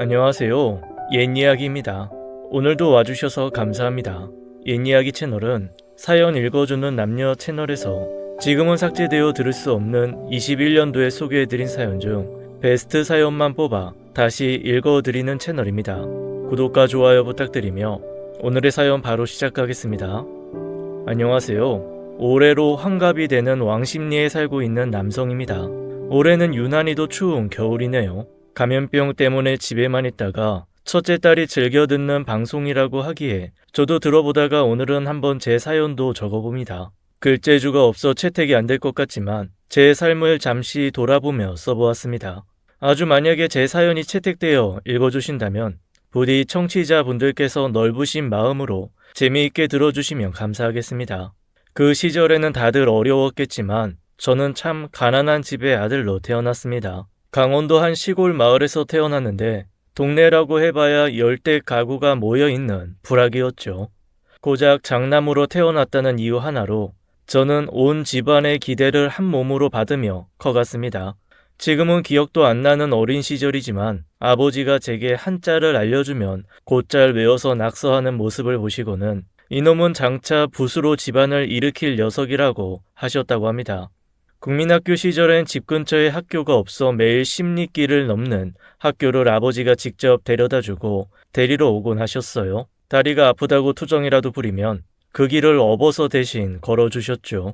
안녕하세요. 옛이야기입니다. 오늘도 와주셔서 감사합니다. 옛이야기 채널은 사연 읽어주는 남녀 채널에서 지금은 삭제되어 들을 수 없는 21년도에 소개해드린 사연 중 베스트 사연만 뽑아 다시 읽어드리는 채널입니다. 구독과 좋아요 부탁드리며 오늘의 사연 바로 시작하겠습니다. 안녕하세요. 올해로 환갑이 되는 왕십리에 살고 있는 남성입니다. 올해는 유난히도 추운 겨울이네요. 감염병 때문에 집에만 있다가 첫째 딸이 즐겨 듣는 방송이라고 하기에 저도 들어보다가 오늘은 한번 제 사연도 적어봅니다. 글재주가 없어 채택이 안 될 것 같지만 제 삶을 잠시 돌아보며 써보았습니다. 아주 만약에 제 사연이 채택되어 읽어주신다면 부디 청취자분들께서 넓으신 마음으로 재미있게 들어주시면 감사하겠습니다. 그 시절에는 다들 어려웠겠지만 저는 참 가난한 집의 아들로 태어났습니다. 강원도 한 시골 마을에서 태어났는데 동네라고 해봐야 10대 가구가 모여있는 부락이었죠. 고작 장남으로 태어났다는 이유 하나로 저는 온 집안의 기대를 한 몸으로 받으며 커갔습니다. 지금은 기억도 안 나는 어린 시절이지만 아버지가 제게 한자를 알려주면 곧잘 외워서 낙서하는 모습을 보시고는 이놈은 장차 붓으로 집안을 일으킬 녀석이라고 하셨다고 합니다. 국민학교 시절엔 집 근처에 학교가 없어 매일 10리길을 넘는 학교를 아버지가 직접 데려다주고 데리러 오곤 하셨어요. 다리가 아프다고 투정이라도 부리면 그 길을 업어서 대신 걸어주셨죠.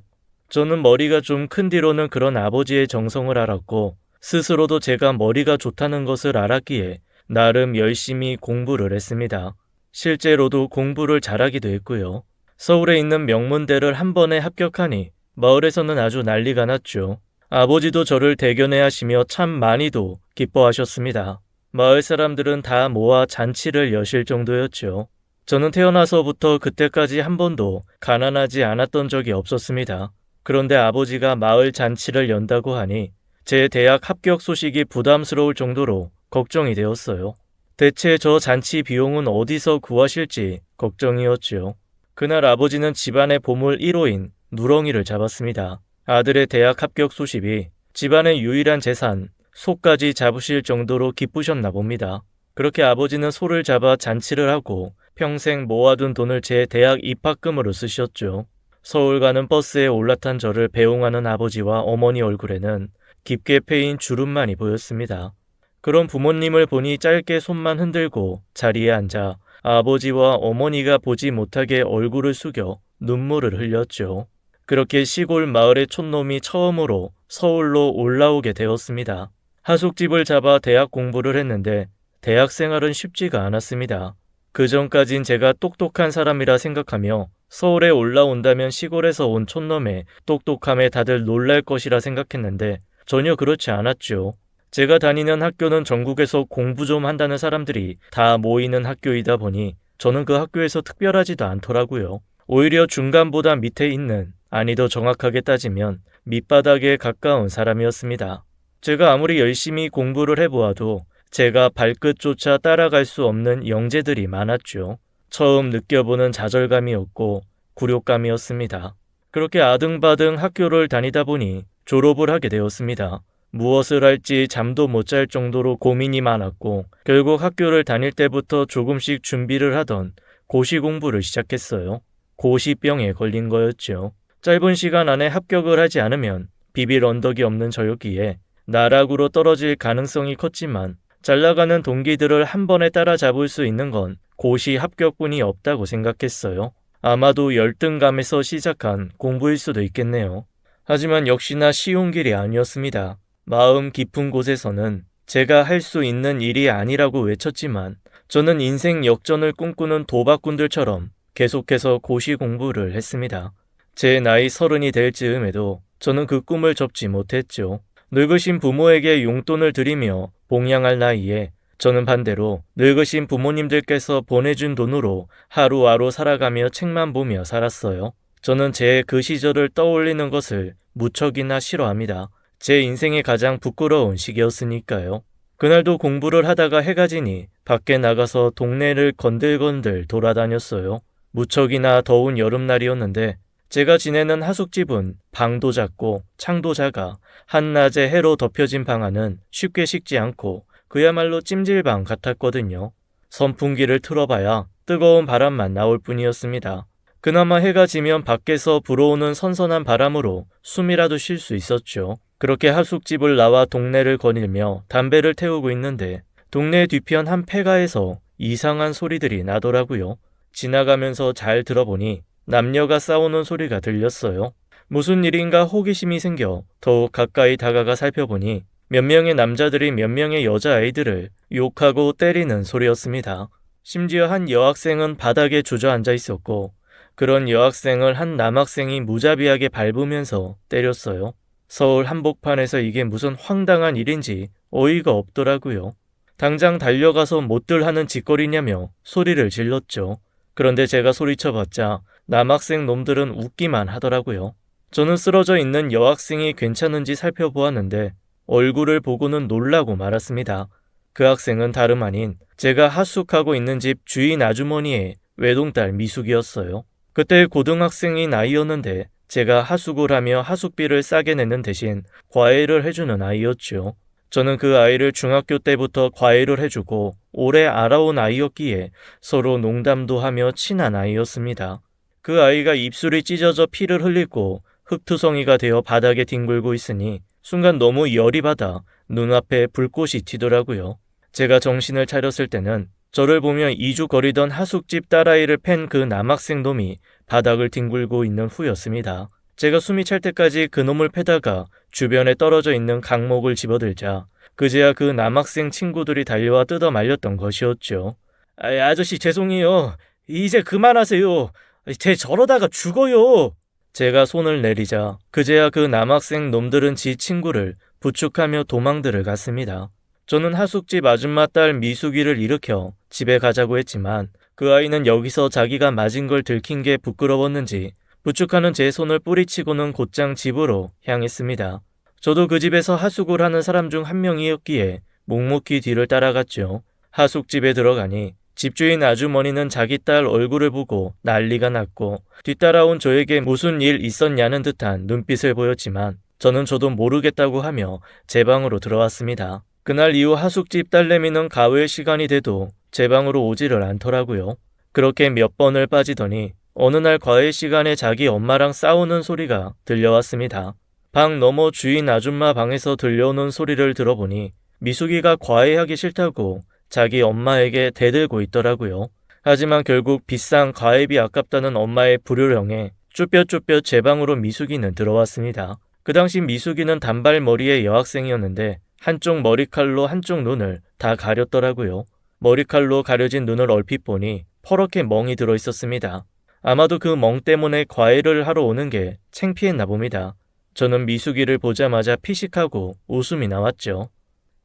저는 머리가 좀 큰 뒤로는 그런 아버지의 정성을 알았고 스스로도 제가 머리가 좋다는 것을 알았기에 나름 열심히 공부를 했습니다. 실제로도 공부를 잘하기도 했고요. 서울에 있는 명문대를 한 번에 합격하니 마을에서는 아주 난리가 났죠. 아버지도 저를 대견해 하시며 참 많이도 기뻐하셨습니다. 마을 사람들은 다 모아 잔치를 여실 정도였죠. 저는 태어나서부터 그때까지 한 번도 가난하지 않았던 적이 없었습니다. 그런데 아버지가 마을 잔치를 연다고 하니 제 대학 합격 소식이 부담스러울 정도로 걱정이 되었어요. 대체 저 잔치 비용은 어디서 구하실지 걱정이었죠. 그날 아버지는 집안의 보물 1호인 누렁이를 잡았습니다. 아들의 대학 합격 소식이 집안의 유일한 재산, 소까지 잡으실 정도로 기쁘셨나 봅니다. 그렇게 아버지는 소를 잡아 잔치를 하고 평생 모아둔 돈을 제 대학 입학금으로 쓰셨죠. 서울 가는 버스에 올라탄 저를 배웅하는 아버지와 어머니 얼굴에는 깊게 패인 주름만이 보였습니다. 그런 부모님을 보니 짧게 손만 흔들고 자리에 앉아 아버지와 어머니가 보지 못하게 얼굴을 숙여 눈물을 흘렸죠. 그렇게 시골 마을의 촌놈이 처음으로 서울로 올라오게 되었습니다. 하숙집을 잡아 대학 공부를 했는데 대학 생활은 쉽지가 않았습니다. 그전까진 제가 똑똑한 사람이라 생각하며 서울에 올라온다면 시골에서 온 촌놈의 똑똑함에 다들 놀랄 것이라 생각했는데 전혀 그렇지 않았죠. 제가 다니는 학교는 전국에서 공부 좀 한다는 사람들이 다 모이는 학교이다 보니 저는 그 학교에서 특별하지도 않더라고요. 오히려 중간보다 밑에 있는, 아니 더 정확하게 따지면 밑바닥에 가까운 사람이었습니다. 제가 아무리 열심히 공부를 해보아도 제가 발끝조차 따라갈 수 없는 영재들이 많았죠. 처음 느껴보는 좌절감이었고 굴욕감이었습니다. 그렇게 아등바등 학교를 다니다 보니 졸업을 하게 되었습니다. 무엇을 할지 잠도 못 잘 정도로 고민이 많았고 결국 학교를 다닐 때부터 조금씩 준비를 하던 고시 공부를 시작했어요. 고시병에 걸린 거였죠. 짧은 시간 안에 합격을 하지 않으면 비빌 언덕이 없는 저였기에 나락으로 떨어질 가능성이 컸지만 잘 나가는 동기들을 한 번에 따라잡을 수 있는 건 고시 합격뿐이 없다고 생각했어요. 아마도 열등감에서 시작한 공부일 수도 있겠네요. 하지만 역시나 쉬운 길이 아니었습니다. 마음 깊은 곳에서는 제가 할 수 있는 일이 아니라고 외쳤지만 저는 인생 역전을 꿈꾸는 도박꾼들처럼 계속해서 고시 공부를 했습니다. 제 나이 30이 될 즈음에도 저는 그 꿈을 접지 못했죠. 늙으신 부모에게 용돈을 드리며 봉양할 나이에 저는 반대로 늙으신 부모님들께서 보내준 돈으로 하루하루 살아가며 책만 보며 살았어요. 저는 제 그 시절을 떠올리는 것을 무척이나 싫어합니다. 제 인생의 가장 부끄러운 시기였으니까요. 그날도 공부를 하다가 해가 지니 밖에 나가서 동네를 건들건들 돌아다녔어요. 무척이나 더운 여름날이었는데 제가 지내는 하숙집은 방도 작고 창도 작아 한낮에 해로 덮여진 방 안은 쉽게 식지 않고 그야말로 찜질방 같았거든요. 선풍기를 틀어봐야 뜨거운 바람만 나올 뿐이었습니다. 그나마 해가 지면 밖에서 불어오는 선선한 바람으로 숨이라도 쉴 수 있었죠. 그렇게 하숙집을 나와 동네를 거닐며 담배를 태우고 있는데 동네 뒤편 한 폐가에서 이상한 소리들이 나더라고요. 지나가면서 잘 들어보니 남녀가 싸우는 소리가 들렸어요. 무슨 일인가 호기심이 생겨 더욱 가까이 다가가 살펴보니 몇 명의 남자들이 몇 명의 여자아이들을 욕하고 때리는 소리였습니다. 심지어 한 여학생은 바닥에 주저앉아 있었고 그런 여학생을 한 남학생이 무자비하게 밟으면서 때렸어요. 서울 한복판에서 이게 무슨 황당한 일인지 어이가 없더라고요. 당장 달려가서 못들 하는 짓거리냐며 소리를 질렀죠. 그런데 제가 소리쳐봤자 남학생 놈들은 웃기만 하더라고요. 저는 쓰러져 있는 여학생이 괜찮은지 살펴보았는데 얼굴을 보고는 놀라고 말았습니다. 그 학생은 다름 아닌 제가 하숙하고 있는 집 주인 아주머니의 외동딸 미숙이었어요. 그때 고등학생이 나이였는데 제가 하숙을 하며 하숙비를 싸게 내는 대신 과외를 해주는 아이였죠. 저는 그 아이를 중학교 때부터 과외를 해주고 오래 알아온 아이였기에 서로 농담도 하며 친한 아이였습니다. 그 아이가 입술이 찢어져 피를 흘리고 흙투성이가 되어 바닥에 뒹굴고 있으니 순간 너무 열이 받아 눈앞에 불꽃이 튀더라고요. 제가 정신을 차렸을 때는 저를 보며 이죽거리던 하숙집 딸아이를 팬 그 남학생 놈이 바닥을 뒹굴고 있는 후였습니다. 제가 숨이 찰 때까지 그 놈을 패다가 주변에 떨어져 있는 강목을 집어들자 그제야 그 남학생 친구들이 달려와 뜯어 말렸던 것이었죠. 아저씨 죄송해요. 이제 그만하세요. 쟤 저러다가 죽어요. 제가 손을 내리자 그제야 그 남학생 놈들은 지 친구를 부축하며 도망들을 갔습니다. 저는 하숙집 아줌마 딸 미숙이를 일으켜 집에 가자고 했지만 그 아이는 여기서 자기가 맞은 걸 들킨 게 부끄러웠는지 부축하는 제 손을 뿌리치고는 곧장 집으로 향했습니다. 저도 그 집에서 하숙을 하는 사람 중 한 명이었기에 묵묵히 뒤를 따라갔죠. 하숙집에 들어가니 집주인 아주머니는 자기 딸 얼굴을 보고 난리가 났고 뒤따라온 저에게 무슨 일 있었냐는 듯한 눈빛을 보였지만 저도 모르겠다고 하며 제 방으로 들어왔습니다. 그날 이후 하숙집 딸내미는 가회 시간이 돼도 제 방으로 오지를 않더라고요. 그렇게 몇 번을 빠지더니 어느 날 과외 시간에 자기 엄마랑 싸우는 소리가 들려왔습니다. 방 너머 주인 아줌마 방에서 들려오는 소리를 들어보니 미숙이가 과외하기 싫다고 자기 엄마에게 대들고 있더라고요. 하지만 결국 비싼 과외비 아깝다는 엄마의 불효령에 쭈뼛쭈뼛 제 방으로 미숙이는 들어왔습니다. 그 당시 미숙이는 단발머리의 여학생이었는데 한쪽 머리칼로 한쪽 눈을 다 가렸더라고요. 머리칼로 가려진 눈을 얼핏 보니 퍼렇게 멍이 들어 있었습니다. 아마도 그 멍 때문에 과외를 하러 오는 게 창피했나 봅니다. 저는 미숙이를 보자마자 피식하고 웃음이 나왔죠.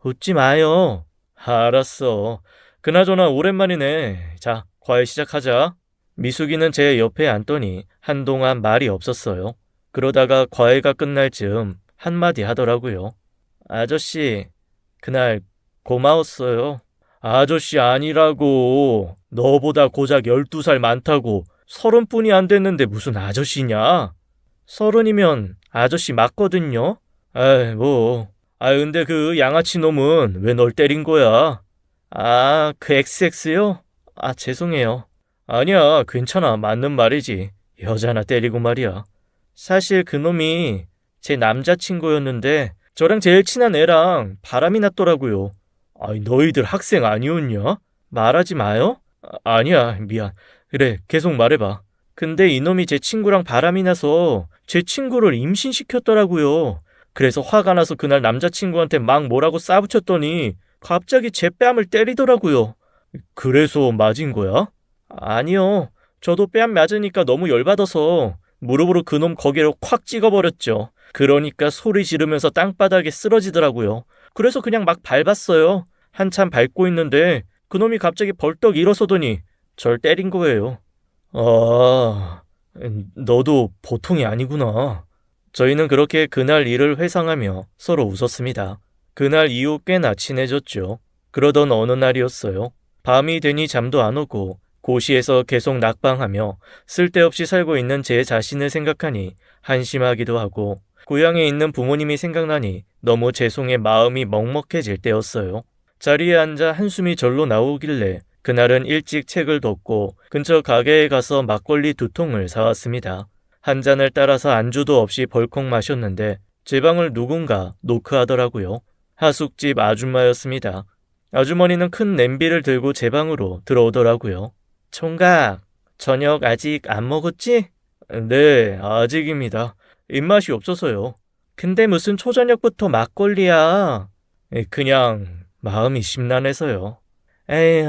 웃지 마요. 알았어. 그나저나 오랜만이네. 자, 과외 시작하자. 미숙이는 제 옆에 앉더니 한동안 말이 없었어요. 그러다가 과외가 끝날 즈음 한마디 하더라고요. 아저씨, 그날 고마웠어요. 아저씨 아니라고. 너보다 고작 12살 많다고. 30뿐이 안 됐는데 무슨 아저씨냐? 30이면 아저씨 맞거든요? 근데 그 양아치 놈은 왜 널 때린 거야? 그 XX요? 죄송해요. 아니야, 괜찮아. 맞는 말이지. 여자나 때리고 말이야. 사실 그 놈이 제 남자친구였는데 저랑 제일 친한 애랑 바람이 났더라고요. 너희들 학생 아니었냐? 말하지 마요? 아니야, 미안. 그래, 계속 말해봐. 근데 이놈이 제 친구랑 바람이 나서 제 친구를 임신시켰더라고요. 그래서 화가 나서 그날 남자친구한테 막 뭐라고 싸붙였더니 갑자기 제 뺨을 때리더라고요. 그래서 맞은 거야? 아니요. 저도 뺨 맞으니까 너무 열받아서 무릎으로 그놈 거기로 콱 찍어버렸죠. 그러니까 소리 지르면서 땅바닥에 쓰러지더라고요. 그래서 그냥 막 밟았어요. 한참 밟고 있는데 그놈이 갑자기 벌떡 일어서더니 절 때린 거예요. 너도 보통이 아니구나. 저희는 그렇게 그날 일을 회상하며 서로 웃었습니다. 그날 이후 꽤나 친해졌죠. 그러던 어느 날이었어요. 밤이 되니 잠도 안 오고 고시에서 계속 낙방하며 쓸데없이 살고 있는 제 자신을 생각하니 한심하기도 하고 고향에 있는 부모님이 생각나니 너무 죄송해 마음이 먹먹해질 때였어요. 자리에 앉아 한숨이 절로 나오길래 그날은 일찍 책을 덮고 근처 가게에 가서 막걸리 2통을 사왔습니다. 한 잔을 따라서 안주도 없이 벌컥 마셨는데 제 방을 누군가 노크하더라고요. 하숙집 아줌마였습니다. 아주머니는 큰 냄비를 들고 제 방으로 들어오더라고요. 총각, 저녁 아직 안 먹었지? 네, 아직입니다. 입맛이 없어서요. 근데 무슨 초저녁부터 막걸리야? 그냥 마음이 심란해서요. 에휴,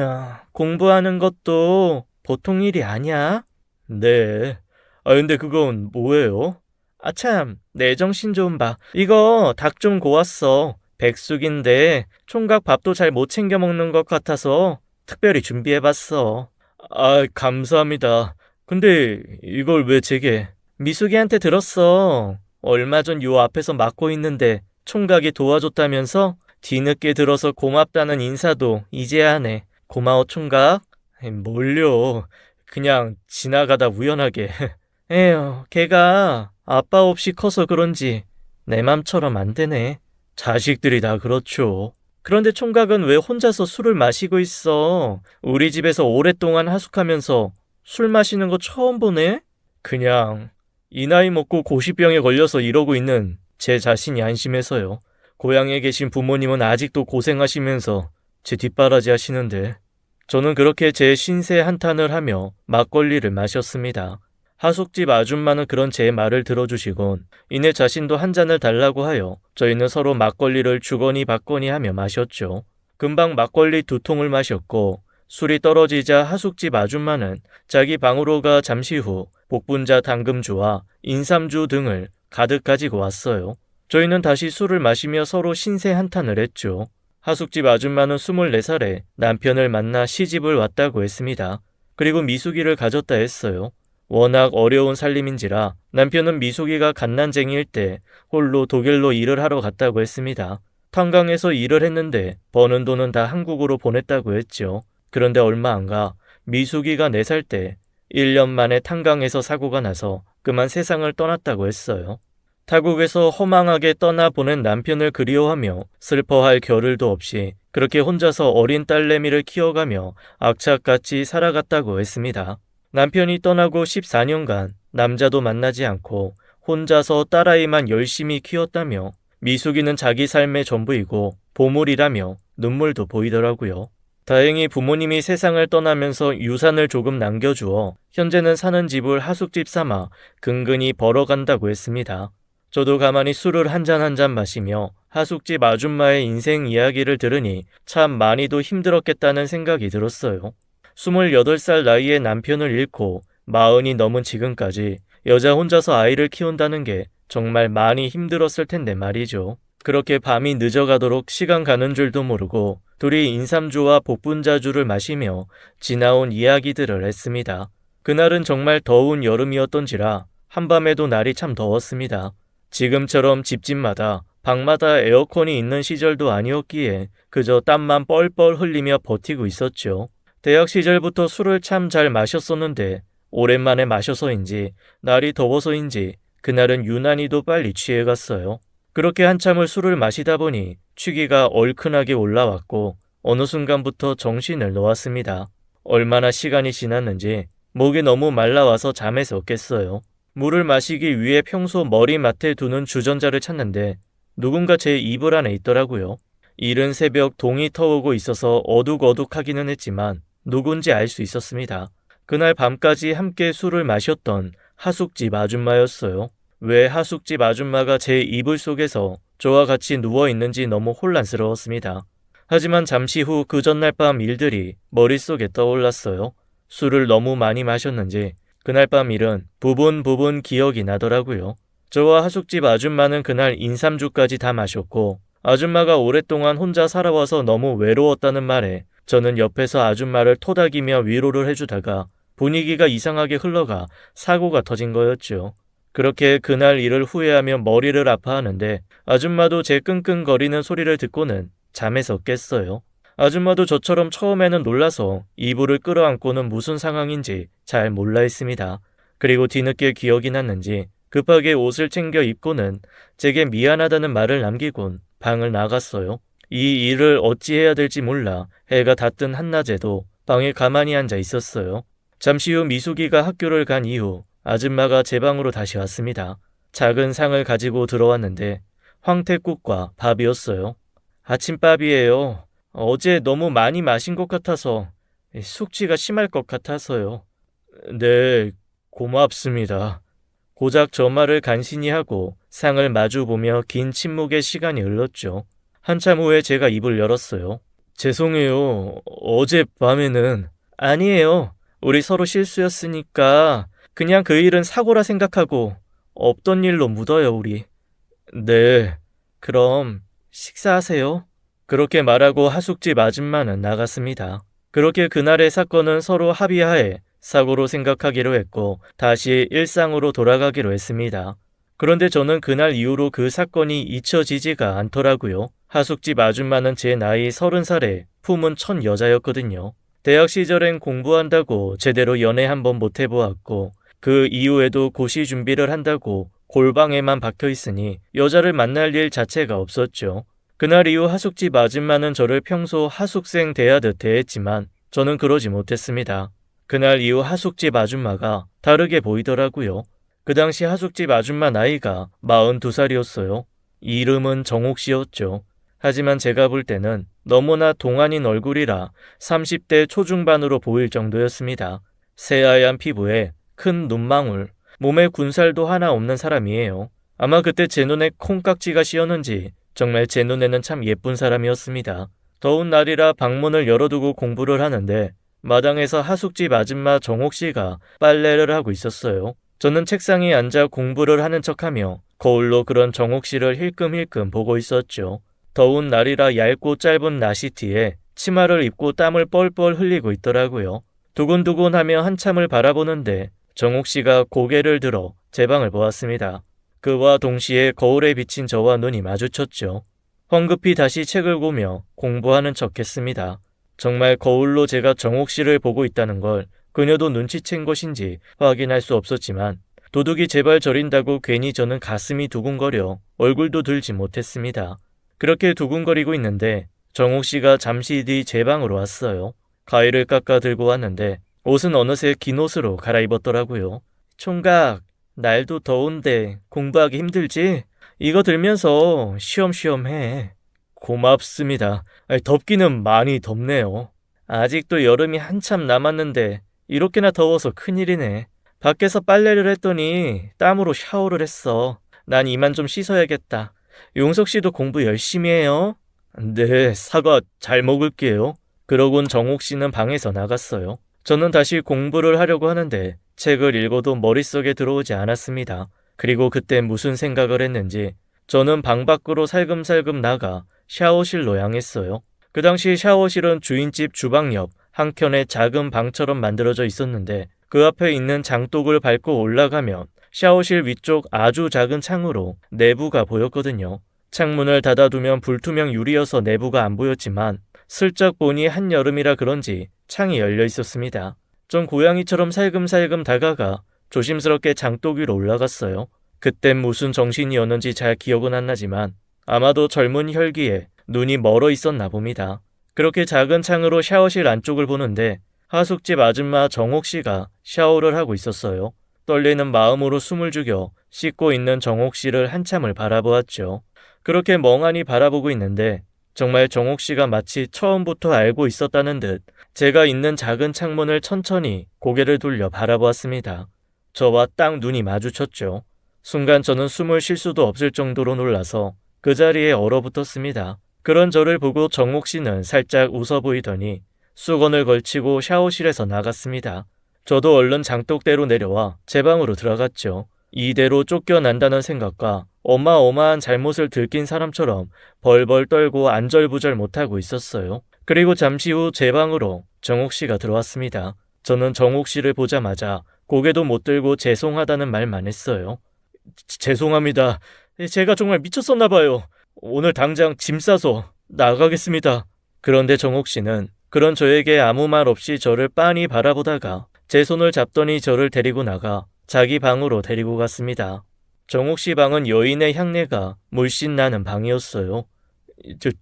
공부하는 것도 보통 일이 아니야? 네. 근데 그건 뭐예요? 아참, 내 정신 좀 봐. 이거 닭 좀 고왔어. 백숙인데 총각 밥도 잘 못 챙겨 먹는 것 같아서 특별히 준비해봤어. 감사합니다. 근데 이걸 왜 제게? 미숙이한테 들었어. 얼마 전 요 앞에서 맡고 있는데 총각이 도와줬다면서? 뒤늦게 들어서 고맙다는 인사도 이제야 하네. 고마워 총각. 뭘요. 그냥 지나가다 우연하게. 에휴, 걔가 아빠 없이 커서 그런지 내 맘처럼 안 되네. 자식들이 다 그렇죠. 그런데 총각은 왜 혼자서 술을 마시고 있어? 우리 집에서 오랫동안 하숙하면서 술 마시는 거 처음 보네? 그냥 이 나이 먹고 고시병에 걸려서 이러고 있는 제 자신이 안심해서요. 고향에 계신 부모님은 아직도 고생하시면서 제 뒷바라지 하시는데 저는 그렇게 제 신세 한탄을 하며 막걸리를 마셨습니다. 하숙집 아줌마는 그런 제 말을 들어주시곤 이내 자신도 한 잔을 달라고 하여 저희는 서로 막걸리를 주거니 받거니 하며 마셨죠. 금방 막걸리 2통을 마셨고 술이 떨어지자 하숙집 아줌마는 자기 방으로 가 잠시 후 복분자 당금주와 인삼주 등을 가득 가지고 왔어요. 저희는 다시 술을 마시며 서로 신세 한탄을 했죠. 하숙집 아줌마는 24살에 남편을 만나 시집을 왔다고 했습니다. 그리고 미숙이를 가졌다 했어요. 워낙 어려운 살림인지라 남편은 미숙이가 갓난쟁이일 때 홀로 독일로 일을 하러 갔다고 했습니다. 탄강에서 일을 했는데 버는 돈은 다 한국으로 보냈다고 했죠. 그런데 얼마 안 가 미숙이가 4살 때 1년 만에 탄강에서 사고가 나서 그만 세상을 떠났다고 했어요. 타국에서 허망하게 떠나보낸 남편을 그리워하며 슬퍼할 겨를도 없이 그렇게 혼자서 어린 딸내미를 키워가며 악착같이 살아갔다고 했습니다. 남편이 떠나고 14년간 남자도 만나지 않고 혼자서 딸아이만 열심히 키웠다며 미숙이는 자기 삶의 전부이고 보물이라며 눈물도 보이더라고요. 다행히 부모님이 세상을 떠나면서 유산을 조금 남겨주어 현재는 사는 집을 하숙집 삼아 근근히 벌어간다고 했습니다. 저도 가만히 술을 한 잔 한 잔 마시며 하숙집 아줌마의 인생 이야기를 들으니 참 많이도 힘들었겠다는 생각이 들었어요. 28살 나이에 남편을 잃고 40이 넘은 지금까지 여자 혼자서 아이를 키운다는 게 정말 많이 힘들었을 텐데 말이죠. 그렇게 밤이 늦어가도록 시간 가는 줄도 모르고 둘이 인삼주와 복분자주를 마시며 지나온 이야기들을 했습니다. 그날은 정말 더운 여름이었던지라 한밤에도 날이 참 더웠습니다. 지금처럼 집집마다 방마다 에어컨이 있는 시절도 아니었기에 그저 땀만 뻘뻘 흘리며 버티고 있었죠. 대학 시절부터 술을 참 잘 마셨었는데 오랜만에 마셔서인지 날이 더워서인지 그날은 유난히도 빨리 취해갔어요. 그렇게 한참을 술을 마시다 보니 취기가 얼큰하게 올라왔고 어느 순간부터 정신을 놓았습니다. 얼마나 시간이 지났는지 목이 너무 말라와서 잠에서 깼어요. 물을 마시기 위해 평소 머리맡에 두는 주전자를 찾는데 누군가 제 이불 안에 있더라고요. 이른 새벽 동이 터오고 있어서 어둑어둑하기는 했지만 누군지 알 수 있었습니다. 그날 밤까지 함께 술을 마셨던 하숙집 아줌마였어요. 왜 하숙집 아줌마가 제 이불 속에서 저와 같이 누워있는지 너무 혼란스러웠습니다. 하지만 잠시 후 그 전날 밤 일들이 머릿속에 떠올랐어요. 술을 너무 많이 마셨는지 그날 밤 일은 부분 기억이 나더라고요. 저와 하숙집 아줌마는 그날 인삼주까지 다 마셨고 아줌마가 오랫동안 혼자 살아와서 너무 외로웠다는 말에 저는 옆에서 아줌마를 토닥이며 위로를 해주다가 분위기가 이상하게 흘러가 사고가 터진 거였죠. 그렇게 그날 일을 후회하며 머리를 아파하는데 아줌마도 제 끙끙거리는 소리를 듣고는 잠에서 깼어요. 아줌마도 저처럼 처음에는 놀라서 이불을 끌어안고는 무슨 상황인지 잘 몰라 했습니다. 그리고 뒤늦게 기억이 났는지 급하게 옷을 챙겨 입고는 제게 미안하다는 말을 남기곤 방을 나갔어요. 이 일을 어찌해야 될지 몰라 해가 다 뜬 한낮에도 방에 가만히 앉아 있었어요. 잠시 후 미숙이가 학교를 간 이후 아줌마가 제 방으로 다시 왔습니다. 작은 상을 가지고 들어왔는데 황태국과 밥이었어요. 아침밥이에요. 어제 너무 많이 마신 것 같아서 숙취가 심할 것 같아서요. 네, 고맙습니다. 고작 저 말을 간신히 하고 상을 마주보며 긴 침묵의 시간이 흘렀죠. 한참 후에 제가 입을 열었어요. 죄송해요. 어젯밤에는. 아니에요. 우리 서로 실수였으니까 그냥 그 일은 사고라 생각하고 없던 일로 묻어요, 우리. 네. 그럼 식사하세요. 그렇게 말하고 하숙집 아줌마는 나갔습니다. 그렇게 그날의 사건은 서로 합의하에 사고로 생각하기로 했고 다시 일상으로 돌아가기로 했습니다. 그런데 저는 그날 이후로 그 사건이 잊혀지지가 않더라고요. 하숙집 아줌마는 제 나이 30살에 품은 첫 여자였거든요. 대학 시절엔 공부한다고 제대로 연애 한번 못 해보았고 그 이후에도 고시 준비를 한다고 골방에만 박혀 있으니 여자를 만날 일 자체가 없었죠. 그날 이후 하숙집 아줌마는 저를 평소 하숙생 대하듯 대했지만 저는 그러지 못했습니다. 그날 이후 하숙집 아줌마가 다르게 보이더라고요. 그 당시 하숙집 아줌마 나이가 42살이었어요. 이름은 정옥 씨였죠. 하지만 제가 볼 때는 너무나 동안인 얼굴이라 30대 초중반으로 보일 정도였습니다. 새하얀 피부에 큰 눈망울, 몸에 군살도 하나 없는 사람이에요. 아마 그때 제 눈에 콩깍지가 씌었는지 정말 제 눈에는 참 예쁜 사람이었습니다. 더운 날이라 방문을 열어두고 공부를 하는데 마당에서 하숙집 아줌마 정옥 씨가 빨래를 하고 있었어요. 저는 책상에 앉아 공부를 하는 척하며 거울로 그런 정옥 씨를 힐끔힐끔 보고 있었죠. 더운 날이라 얇고 짧은 나시티에 치마를 입고 땀을 뻘뻘 흘리고 있더라고요. 두근두근하며 한참을 바라보는데 정옥 씨가 고개를 들어 제 방을 보았습니다. 그와 동시에 거울에 비친 저와 눈이 마주쳤죠. 황급히 다시 책을 보며 공부하는 척했습니다. 정말 거울로 제가 정옥 씨를 보고 있다는 걸 그녀도 눈치챈 것인지 확인할 수 없었지만 도둑이 제발 저린다고 괜히 저는 가슴이 두근거려 얼굴도 들지 못했습니다. 그렇게 두근거리고 있는데 정옥 씨가 잠시 뒤 제 방으로 왔어요. 가위를 깎아 들고 왔는데 옷은 어느새 긴 옷으로 갈아입었더라고요. 총각, 날도 더운데 공부하기 힘들지? 이거 들면서 쉬엄쉬엄 해. 고맙습니다. 덥기는 많이 덥네요. 아직도 여름이 한참 남았는데 이렇게나 더워서 큰일이네. 밖에서 빨래를 했더니 땀으로 샤워를 했어. 난 이만 좀 씻어야겠다. 용석 씨도 공부 열심히 해요. 네, 사과 잘 먹을게요. 그러곤 정옥 씨는 방에서 나갔어요. 저는 다시 공부를 하려고 하는데 책을 읽어도 머릿속에 들어오지 않았습니다. 그리고 그때 무슨 생각을 했는지 저는 방 밖으로 살금살금 나가 샤워실로 향했어요. 그 당시 샤워실은 주인집 주방 옆 한켠에 작은 방처럼 만들어져 있었는데 그 앞에 있는 장독을 밟고 올라가면 샤워실 위쪽 아주 작은 창으로 내부가 보였거든요. 창문을 닫아두면 불투명 유리여서 내부가 안 보였지만 슬쩍 보니 한여름이라 그런지 창이 열려 있었습니다. 전 고양이처럼 살금살금 다가가 조심스럽게 장독 위로 올라갔어요. 그땐 무슨 정신이었는지 잘 기억은 안 나지만 아마도 젊은 혈기에 눈이 멀어 있었나 봅니다. 그렇게 작은 창으로 샤워실 안쪽을 보는데 하숙집 아줌마 정옥 씨가 샤워를 하고 있었어요. 떨리는 마음으로 숨을 죽여 씻고 있는 정옥 씨를 한참을 바라보았죠. 그렇게 멍하니 바라보고 있는데 정말 정옥 씨가 마치 처음부터 알고 있었다는 듯 제가 있는 작은 창문을 천천히 고개를 돌려 바라보았습니다. 저와 딱 눈이 마주쳤죠. 순간 저는 숨을 쉴 수도 없을 정도로 놀라서 그 자리에 얼어붙었습니다. 그런 저를 보고 정옥 씨는 살짝 웃어 보이더니 수건을 걸치고 샤워실에서 나갔습니다. 저도 얼른 장독대로 내려와 제 방으로 들어갔죠. 이대로 쫓겨난다는 생각과 어마어마한 잘못을 들킨 사람처럼 벌벌 떨고 안절부절 못하고 있었어요. 그리고 잠시 후 제 방으로 정옥 씨가 들어왔습니다. 저는 정옥 씨를 보자마자 고개도 못 들고 죄송하다는 말만 했어요. 죄송합니다. 제가 정말 미쳤었나 봐요. 오늘 당장 짐 싸서 나가겠습니다. 그런데 정옥 씨는 그런 저에게 아무 말 없이 저를 빤히 바라보다가 제 손을 잡더니 저를 데리고 나가 자기 방으로 데리고 갔습니다. 정옥 씨 방은 여인의 향내가 물씬 나는 방이었어요.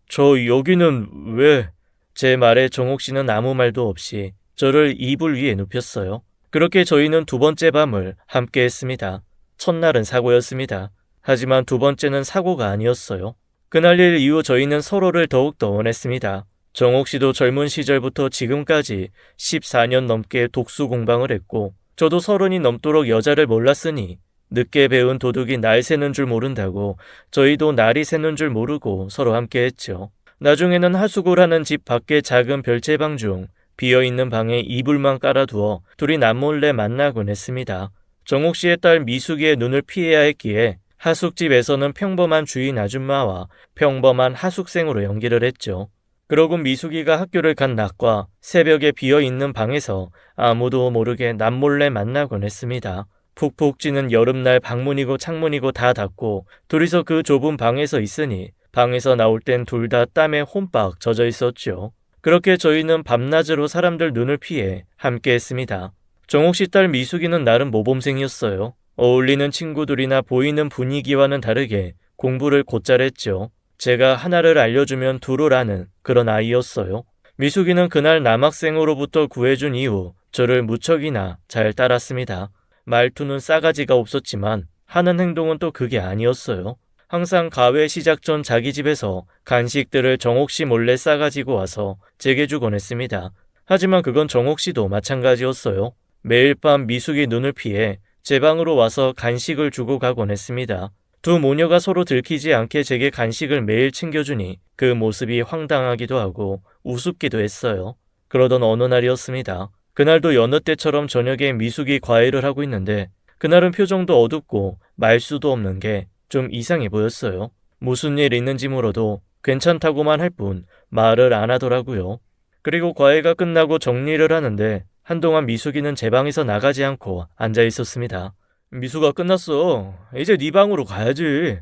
저 여기는 왜? 제 말에 정옥 씨는 아무 말도 없이 저를 이불 위에 눕혔어요. 그렇게 저희는 두 번째 밤을 함께 했습니다. 첫날은 사고였습니다. 하지만 두 번째는 사고가 아니었어요. 그날 일 이후 저희는 서로를 더욱더 원했습니다. 정옥 씨도 젊은 시절부터 지금까지 14년 넘게 독수 공방을 했고 저도 30이 넘도록 여자를 몰랐으니 늦게 배운 도둑이 날 새는 줄 모른다고 저희도 날이 새는 줄 모르고 서로 함께 했죠. 나중에는 하숙을 하는 집 밖에 작은 별채방 중 비어있는 방에 이불만 깔아두어 둘이 남몰래 만나곤 했습니다. 정옥 씨의 딸 미숙이의 눈을 피해야 했기에 하숙집에서는 평범한 주인 아줌마와 평범한 하숙생으로 연기를 했죠. 그러고 미숙이가 학교를 간 낮과 새벽에 비어있는 방에서 아무도 모르게 남몰래 만나곤 했습니다. 푹푹 찌는 여름날 방문이고 창문이고 다 닫고 둘이서 그 좁은 방에서 있으니 방에서 나올 땐 둘 다 땀에 홈빡 젖어 있었죠. 그렇게 저희는 밤낮으로 사람들 눈을 피해 함께 했습니다. 정옥 씨 딸 미숙이는 나름 모범생이었어요. 어울리는 친구들이나 보이는 분위기와는 다르게 공부를 곧잘 했죠. 제가 하나를 알려주면 둘을 아는 그런 아이였어요. 미숙이는 그날 남학생으로부터 구해준 이후 저를 무척이나 잘 따랐습니다. 말투는 싸가지가 없었지만 하는 행동은 또 그게 아니었어요. 항상 가회 시작 전 자기 집에서 간식들을 정옥 씨 몰래 싸가지고 와서 제게 주곤 했습니다. 하지만 그건 정옥 씨도 마찬가지였어요. 매일 밤 미숙이 눈을 피해 제 방으로 와서 간식을 주고 가곤 했습니다. 두 모녀가 서로 들키지 않게 제게 간식을 매일 챙겨주니 그 모습이 황당하기도 하고 우습기도 했어요. 그러던 어느 날이었습니다. 그날도 여느 때처럼 저녁에 미숙이 과외를 하고 있는데 그날은 표정도 어둡고 말수도 없는 게 좀 이상해 보였어요. 무슨 일 있는지 물어도 괜찮다고만 할 뿐 말을 안 하더라고요. 그리고 과외가 끝나고 정리를 하는데 한동안 미숙이는 제 방에서 나가지 않고 앉아 있었습니다. 미숙아, 끝났어. 이제 네 방으로 가야지.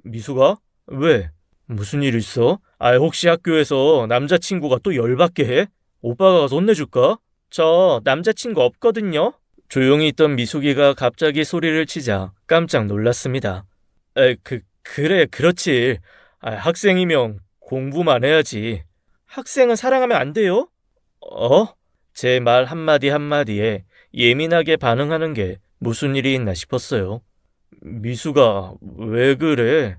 미숙아? 왜? 무슨 일 있어? 혹시 학교에서 남자친구가 또 열받게 해? 오빠가 가서 혼내줄까? 저 남자친구 없거든요. 조용히 있던 미숙이가 갑자기 소리를 치자 깜짝 놀랐습니다. 그래, 그렇지. 학생이면 공부만 해야지. 학생은 사랑하면 안 돼요? 제 말 한마디 한마디에 예민하게 반응하는 게 무슨 일이 있나 싶었어요. 미숙아, 왜 그래?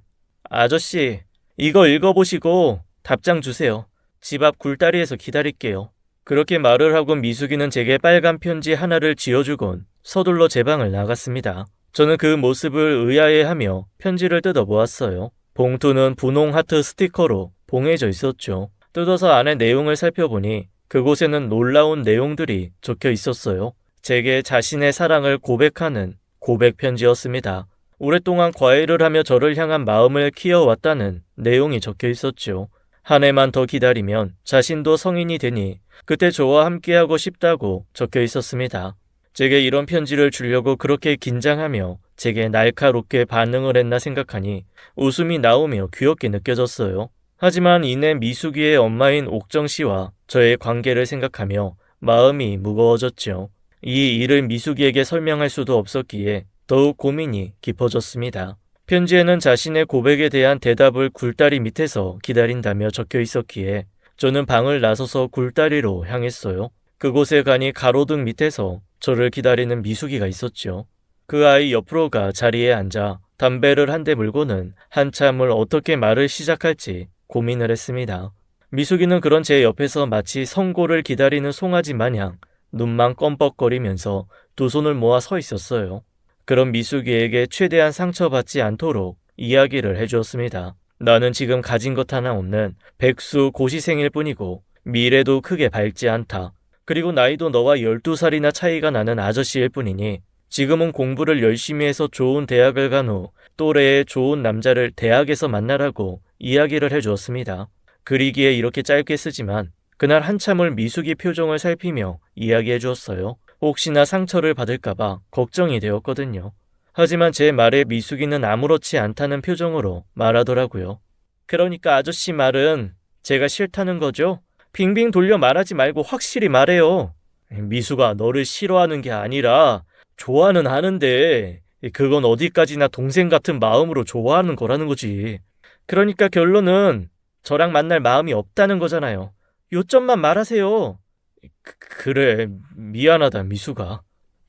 아저씨, 이거 읽어보시고 답장 주세요. 집 앞 굴다리에서 기다릴게요. 그렇게 말을 하고 미숙이는 제게 빨간 편지 하나를 쥐어주곤 서둘러 제 방을 나갔습니다. 저는 그 모습을 의아해하며 편지를 뜯어보았어요. 봉투는 분홍 하트 스티커로 봉해져 있었죠. 뜯어서 안에 내용을 살펴보니 그곳에는 놀라운 내용들이 적혀 있었어요. 제게 자신의 사랑을 고백하는 고백 편지였습니다. 오랫동안 과외를 하며 저를 향한 마음을 키워왔다는 내용이 적혀 있었죠. 한 해만 더 기다리면 자신도 성인이 되니 그때 저와 함께하고 싶다고 적혀 있었습니다. 제게 이런 편지를 주려고 그렇게 긴장하며 제게 날카롭게 반응을 했나 생각하니 웃음이 나오며 귀엽게 느껴졌어요. 하지만 이내 미숙이의 엄마인 옥정 씨와 저의 관계를 생각하며 마음이 무거워졌죠. 이 일을 미숙이에게 설명할 수도 없었기에 더욱 고민이 깊어졌습니다. 편지에는 자신의 고백에 대한 대답을 굴다리 밑에서 기다린다며 적혀 있었기에 저는 방을 나서서 굴다리로 향했어요. 그곳에 가니 가로등 밑에서 저를 기다리는 미숙이가 있었죠. 그 아이 옆으로 가 자리에 앉아 담배를 한 대 물고는 한참을 어떻게 말을 시작할지 고민을 했습니다. 미숙이는 그런 제 옆에서 마치 선고를 기다리는 송아지 마냥 눈만 껌뻑거리면서 두 손을 모아 서 있었어요. 그런 미숙이에게 최대한 상처받지 않도록 이야기를 해주었습니다. 나는 지금 가진 것 하나 없는 백수 고시생일 뿐이고 미래도 크게 밝지 않다. 그리고 나이도 너와 12살이나 차이가 나는 아저씨일 뿐이니 지금은 공부를 열심히 해서 좋은 대학을 간 후 또래의 좋은 남자를 대학에서 만나라고 이야기를 해주었습니다. 그리기에 이렇게 짧게 쓰지만 그날 한참을 미숙이 표정을 살피며 이야기해 주었어요. 혹시나 상처를 받을까봐 걱정이 되었거든요. 하지만 제 말에 미숙이는 아무렇지 않다는 표정으로 말하더라고요. 그러니까 아저씨 말은 제가 싫다는 거죠? 빙빙 돌려 말하지 말고 확실히 말해요. 미숙아, 너를 싫어하는 게 아니라 좋아는 하는데 그건 어디까지나 동생 같은 마음으로 좋아하는 거라는 거지. 그러니까 결론은 저랑 만날 마음이 없다는 거잖아요. 요점만 말하세요. 그래, 미안하다, 미숙아.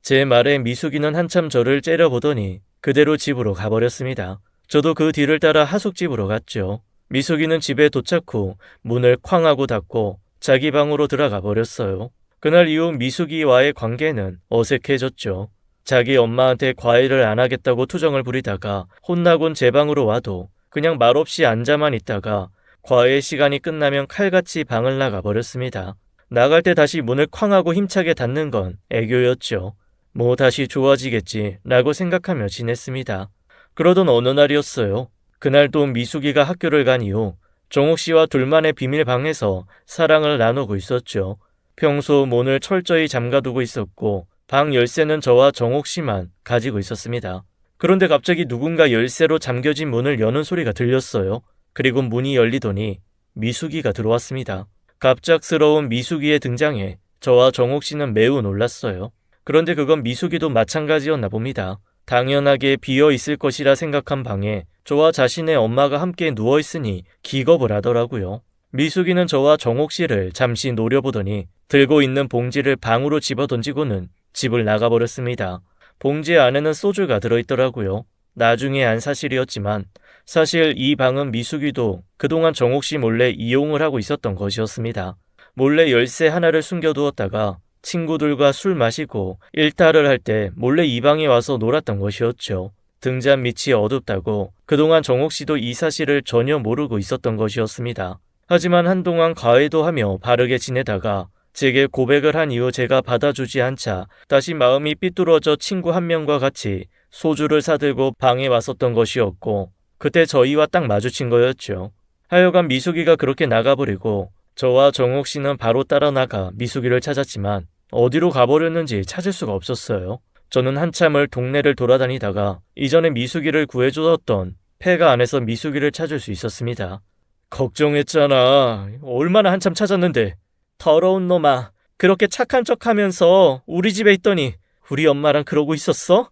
제 말에 미숙이는 한참 저를 째려보더니 그대로 집으로 가버렸습니다. 저도 그 뒤를 따라 하숙집으로 갔죠. 미숙이는 집에 도착 후 문을 쾅 하고 닫고 자기 방으로 들어가 버렸어요. 그날 이후 미숙이와의 관계는 어색해졌죠. 자기 엄마한테 과외를 안 하겠다고 투정을 부리다가 혼나곤 제 방으로 와도 그냥 말없이 앉아만 있다가 과외 시간이 끝나면 칼같이 방을 나가 버렸습니다. 나갈 때 다시 문을 쾅 하고 힘차게 닫는 건 애교였죠. 뭐 다시 좋아지겠지 라고 생각하며 지냈습니다. 그러던 어느 날이었어요. 그날도 미숙이가 학교를 간 이후 정옥 씨와 둘만의 비밀방에서 사랑을 나누고 있었죠. 평소 문을 철저히 잠가두고 있었고 방 열쇠는 저와 정옥 씨만 가지고 있었습니다. 그런데 갑자기 누군가 열쇠로 잠겨진 문을 여는 소리가 들렸어요. 그리고 문이 열리더니 미숙이가 들어왔습니다. 갑작스러운 미숙이의 등장에 저와 정옥 씨는 매우 놀랐어요. 그런데 그건 미숙이도 마찬가지였나 봅니다. 당연하게 비어 있을 것이라 생각한 방에 저와 자신의 엄마가 함께 누워 있으니 기겁을 하더라고요. 미숙이는 저와 정옥 씨를 잠시 노려보더니 들고 있는 봉지를 방으로 집어던지고는 집을 나가버렸습니다. 봉지 안에는 소주가 들어있더라고요. 나중에 안 사실이었지만 사실 이 방은 미숙이도 그동안 정옥 씨 몰래 이용을 하고 있었던 것이었습니다. 몰래 열쇠 하나를 숨겨두었다가 친구들과 술 마시고 일탈을 할 때 몰래 이 방에 와서 놀았던 것이었죠. 등잔 밑이 어둡다고 그동안 정옥 씨도 이 사실을 전혀 모르고 있었던 것이었습니다. 하지만 한동안 과외도 하며 바르게 지내다가 제게 고백을 한 이후 제가 받아주지 않자 다시 마음이 삐뚤어져 친구 한 명과 같이 소주를 사들고 방에 왔었던 것이었고 그때 저희와 딱 마주친 거였죠. 하여간 미숙이가 그렇게 나가버리고 저와 정옥 씨는 바로 따라 나가 미숙이를 찾았지만 어디로 가버렸는지 찾을 수가 없었어요. 저는 한참을 동네를 돌아다니다가 이전에 미숙이를 구해주었던 폐가 안에서 미숙이를 찾을 수 있었습니다. 걱정했잖아. 얼마나 한참 찾았는데. 더러운 놈아. 그렇게 착한 척하면서 우리 집에 있더니 우리 엄마랑 그러고 있었어?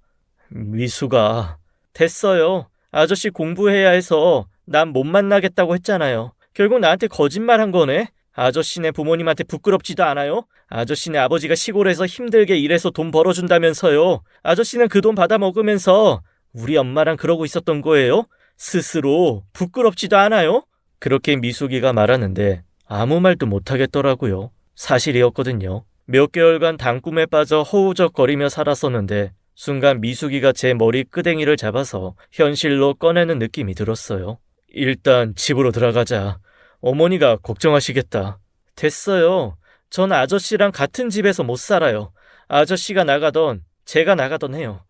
미숙아. 됐어요. 아저씨 공부해야 해서 난 못 만나겠다고 했잖아요. 결국 나한테 거짓말한 거네? 아저씨네 부모님한테 부끄럽지도 않아요? 아저씨네 아버지가 시골에서 힘들게 일해서 돈 벌어준다면서요. 아저씨는 그 돈 받아 먹으면서 우리 엄마랑 그러고 있었던 거예요? 스스로 부끄럽지도 않아요? 그렇게 미숙이가 말하는데 아무 말도 못하겠더라고요. 사실이었거든요. 몇 개월간 단꿈에 빠져 허우적거리며 살았었는데 순간 미숙이가 제 머리 끄댕이를 잡아서 현실로 꺼내는 느낌이 들었어요. 일단 집으로 들어가자. 어머니가 걱정하시겠다. 됐어요. 전 아저씨랑 같은 집에서 못 살아요. 아저씨가 나가던 제가 나가던 해요.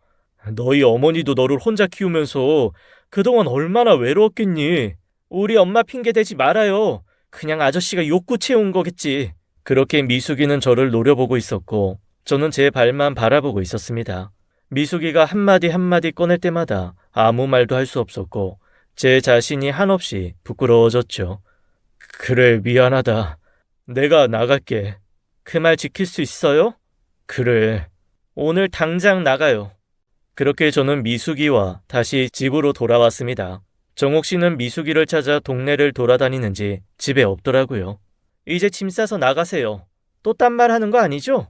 너희 어머니도 너를 혼자 키우면서 그동안 얼마나 외로웠겠니? 우리 엄마 핑계 대지 말아요. 그냥 아저씨가 욕구 채운 거겠지. 그렇게 미숙이는 저를 노려보고 있었고 저는 제 발만 바라보고 있었습니다. 미숙이가 한마디 한마디 꺼낼 때마다 아무 말도 할 수 없었고 제 자신이 한없이 부끄러워졌죠. 그래, 미안하다. 내가 나갈게. 그 말 지킬 수 있어요? 그래. 오늘 당장 나가요. 그렇게 저는 미숙이와 다시 집으로 돌아왔습니다. 정옥 씨는 미숙이를 찾아 동네를 돌아다니는지 집에 없더라고요. 이제 짐 싸서 나가세요. 또 딴 말 하는 거 아니죠?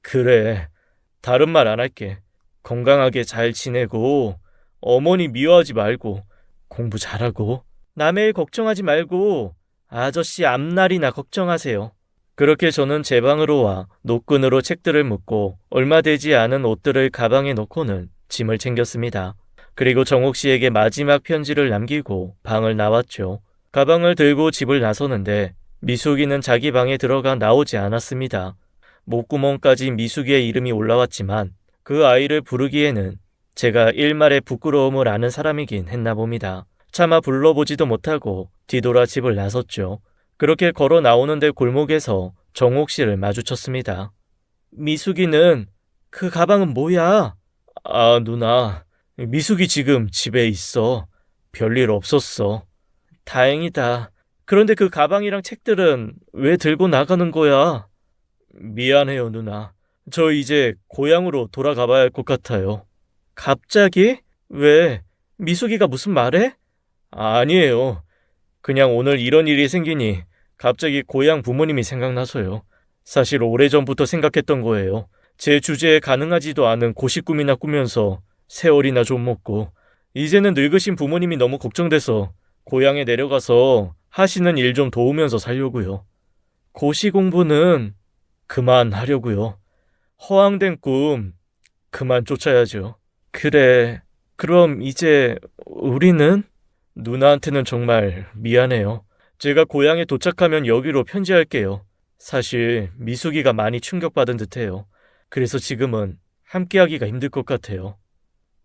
그래. 다른 말 안 할게. 건강하게 잘 지내고 어머니 미워하지 말고 공부 잘하고 남의 일 걱정하지 말고 아저씨 앞날이나 걱정하세요. 그렇게 저는 제 방으로 와 노끈으로 책들을 묶고 얼마 되지 않은 옷들을 가방에 넣고는 짐을 챙겼습니다. 그리고 정옥 씨에게 마지막 편지를 남기고 방을 나왔죠. 가방을 들고 집을 나서는데 미숙이는 자기 방에 들어가 나오지 않았습니다. 목구멍까지 미숙이의 이름이 올라왔지만 그 아이를 부르기에는 제가 일말의 부끄러움을 아는 사람이긴 했나 봅니다. 차마 불러보지도 못하고 뒤돌아 집을 나섰죠. 그렇게 걸어 나오는데 골목에서 정옥 씨를 마주쳤습니다. 미숙이는 그 가방은 뭐야? 아, 누나. 미숙이 지금 집에 있어. 별일 없었어. 다행이다. 그런데 그 가방이랑 책들은 왜 들고 나가는 거야? 미안해요, 누나. 저 이제 고향으로 돌아가 봐야 할 것 같아요. 갑자기? 왜? 미숙이가 무슨 말해? 아니에요. 그냥 오늘 이런 일이 생기니 갑자기 고향 부모님이 생각나서요. 사실 오래전부터 생각했던 거예요. 제 주제에 가능하지도 않은 고시 꿈이나 꾸면서 세월이나 좀 먹고 이제는 늙으신 부모님이 너무 걱정돼서 고향에 내려가서 하시는 일 좀 도우면서 살려고요. 고시 공부는 그만하려고요. 허황된 꿈 그만 쫓아야죠. 그래, 그럼 이제 우리는? 누나한테는 정말 미안해요. 제가 고향에 도착하면 여기로 편지할게요. 사실 미숙이가 많이 충격받은 듯해요. 그래서 지금은 함께하기가 힘들 것 같아요.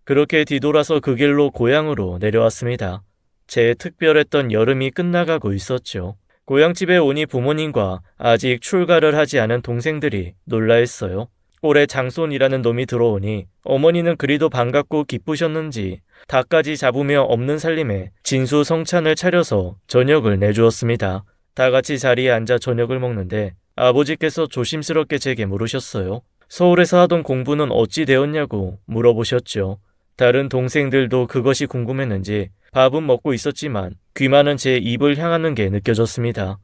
그렇게 뒤돌아서 그 길로 고향으로 내려왔습니다. 제 특별했던 여름이 끝나가고 있었죠. 고향집에 오니 부모님과 아직 출가를 하지 않은 동생들이 놀라했어요. 올해 장손이라는 놈이 들어오니 어머니는 그리도 반갑고 기쁘셨는지 닭까지 잡으며 없는 살림에 진수성찬을 차려서 저녁을 내주었습니다. 다 같이 자리에 앉아 저녁을 먹는데 아버지께서 조심스럽게 제게 물으셨어요. 서울에서 하던 공부는 어찌 되었냐고 물어보셨죠. 다른 동생들도 그것이 궁금했는지 밥은 먹고 있었지만 귀만은 제 입을 향하는 게 느껴졌습니다.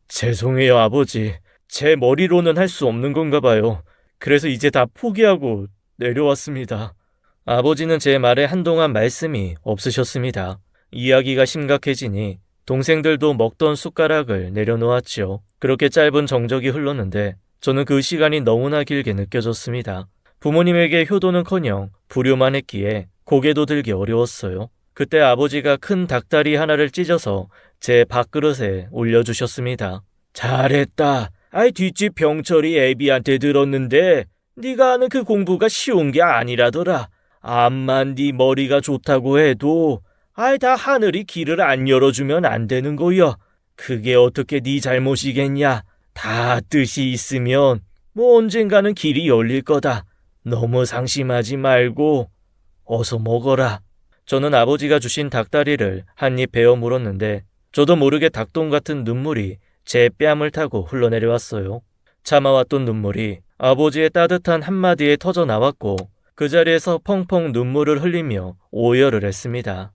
죄송해요, 아버지. 제 머리로는 할 수 없는 건가 봐요. 그래서 이제 다 포기하고 내려왔습니다. 아버지는 제 말에 한동안 말씀이 없으셨습니다. 이야기가 심각해지니 동생들도 먹던 숟가락을 내려놓았지요. 그렇게 짧은 정적이 흘렀는데 저는 그 시간이 너무나 길게 느껴졌습니다. 부모님에게 효도는커녕 불효만 했기에 고개도 들기 어려웠어요. 그때 아버지가 큰 닭다리 하나를 찢어서 제 밥그릇에 올려주셨습니다. 잘했다. 뒷집 병철이 애비한테 들었는데 네가 하는 그 공부가 쉬운 게 아니라더라. 암만 네 머리가 좋다고 해도 다 하늘이 길을 안 열어주면 안 되는 거야. 그게 어떻게 네 잘못이겠냐. 다 뜻이 있으면 언젠가는 길이 열릴 거다. 너무 상심하지 말고 어서 먹어라. 저는 아버지가 주신 닭다리를 한 입 베어 물었는데 저도 모르게 닭똥 같은 눈물이 제 뺨을 타고 흘러내려왔어요. 참아왔던 눈물이 아버지의 따뜻한 한마디에 터져 나왔고 그 자리에서 펑펑 눈물을 흘리며 오열을 했습니다.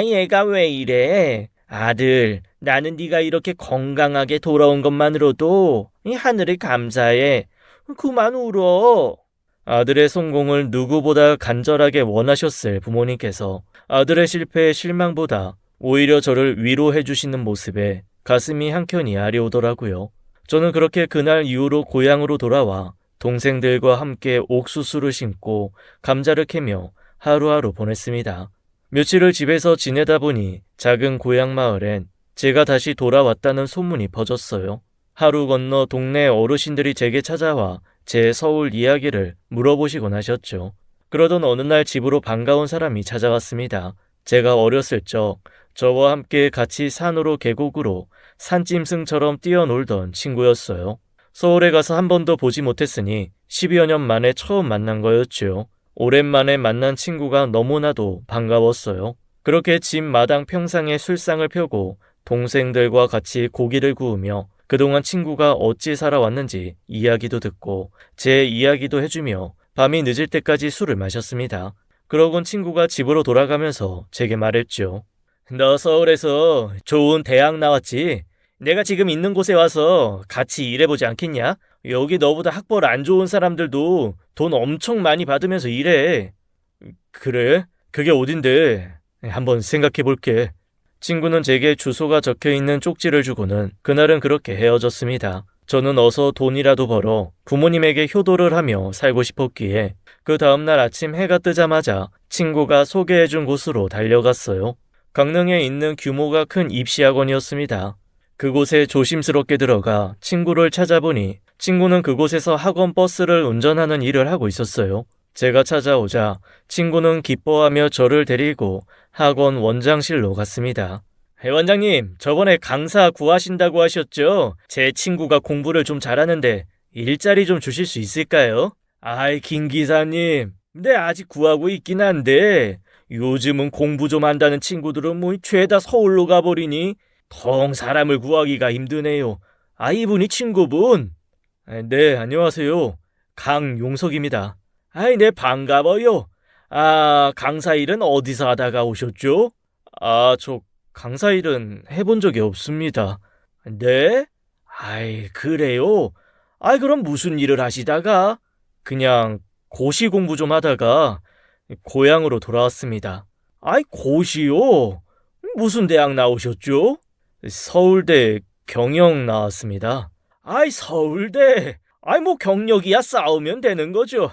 얘가 왜 이래? 아들, 나는 네가 이렇게 건강하게 돌아온 것만으로도 하늘을 감사해. 그만 울어. 아들의 성공을 누구보다 간절하게 원하셨을 부모님께서 아들의 실패에 실망보다 오히려 저를 위로해 주시는 모습에 가슴이 한켠이 아려오더라고요. 저는 그렇게 그날 이후로 고향으로 돌아와 동생들과 함께 옥수수를 심고 감자를 캐며 하루하루 보냈습니다. 며칠을 집에서 지내다 보니 작은 고향 마을엔 제가 다시 돌아왔다는 소문이 퍼졌어요. 하루 건너 동네 어르신들이 제게 찾아와 제 서울 이야기를 물어보시곤 하셨죠. 그러던 어느 날 집으로 반가운 사람이 찾아왔습니다. 제가 어렸을 적 저와 함께 같이 산으로 계곡으로 산짐승처럼 뛰어놀던 친구였어요. 서울에 가서 한 번도 보지 못했으니 10여 년 만에 처음 만난 거였죠. 오랜만에 만난 친구가 너무나도 반가웠어요. 그렇게 집 마당 평상에 술상을 펴고 동생들과 같이 고기를 구우며 그동안 친구가 어찌 살아왔는지 이야기도 듣고 제 이야기도 해주며 밤이 늦을 때까지 술을 마셨습니다. 그러곤 친구가 집으로 돌아가면서 제게 말했죠. 너 서울에서 좋은 대학 나왔지? 내가 지금 있는 곳에 와서 같이 일해보지 않겠냐? 여기 너보다 학벌 안 좋은 사람들도 돈 엄청 많이 받으면서 일해. 그래? 그게 어딘데? 한번 생각해볼게. 친구는 제게 주소가 적혀있는 쪽지를 주고는 그날은 그렇게 헤어졌습니다. 저는 어서 돈이라도 벌어 부모님에게 효도를 하며 살고 싶었기에 그 다음날 아침 해가 뜨자마자 친구가 소개해준 곳으로 달려갔어요. 강릉에 있는 규모가 큰 입시학원이었습니다. 그곳에 조심스럽게 들어가 친구를 찾아보니 친구는 그곳에서 학원 버스를 운전하는 일을 하고 있었어요. 제가 찾아오자 친구는 기뻐하며 저를 데리고 학원 원장실로 갔습니다. 원장님, 저번에 강사 구하신다고 하셨죠? 제 친구가 공부를 좀 잘하는데 일자리 좀 주실 수 있을까요? 김 기사님, 네 아직 구하고 있긴 한데 요즘은 공부 좀 한다는 친구들은 죄다 서울로 가버리니 통 사람을 구하기가 힘드네요. 이분이 친구분? 네, 안녕하세요. 강용석입니다. 네, 반가워요. 강사 일은 어디서 하다가 오셨죠? 저 강사 일은 해본 적이 없습니다. 네? 아이, 그래요? 아이, 그럼 무슨 일을 하시다가? 그냥 고시 공부 좀 하다가 고향으로 돌아왔습니다. 아이, 고시요? 무슨 대학 나오셨죠? 서울대 경영 나왔습니다. 아이, 서울대? 아이, 뭐 경력이야 싸우면 되는 거죠.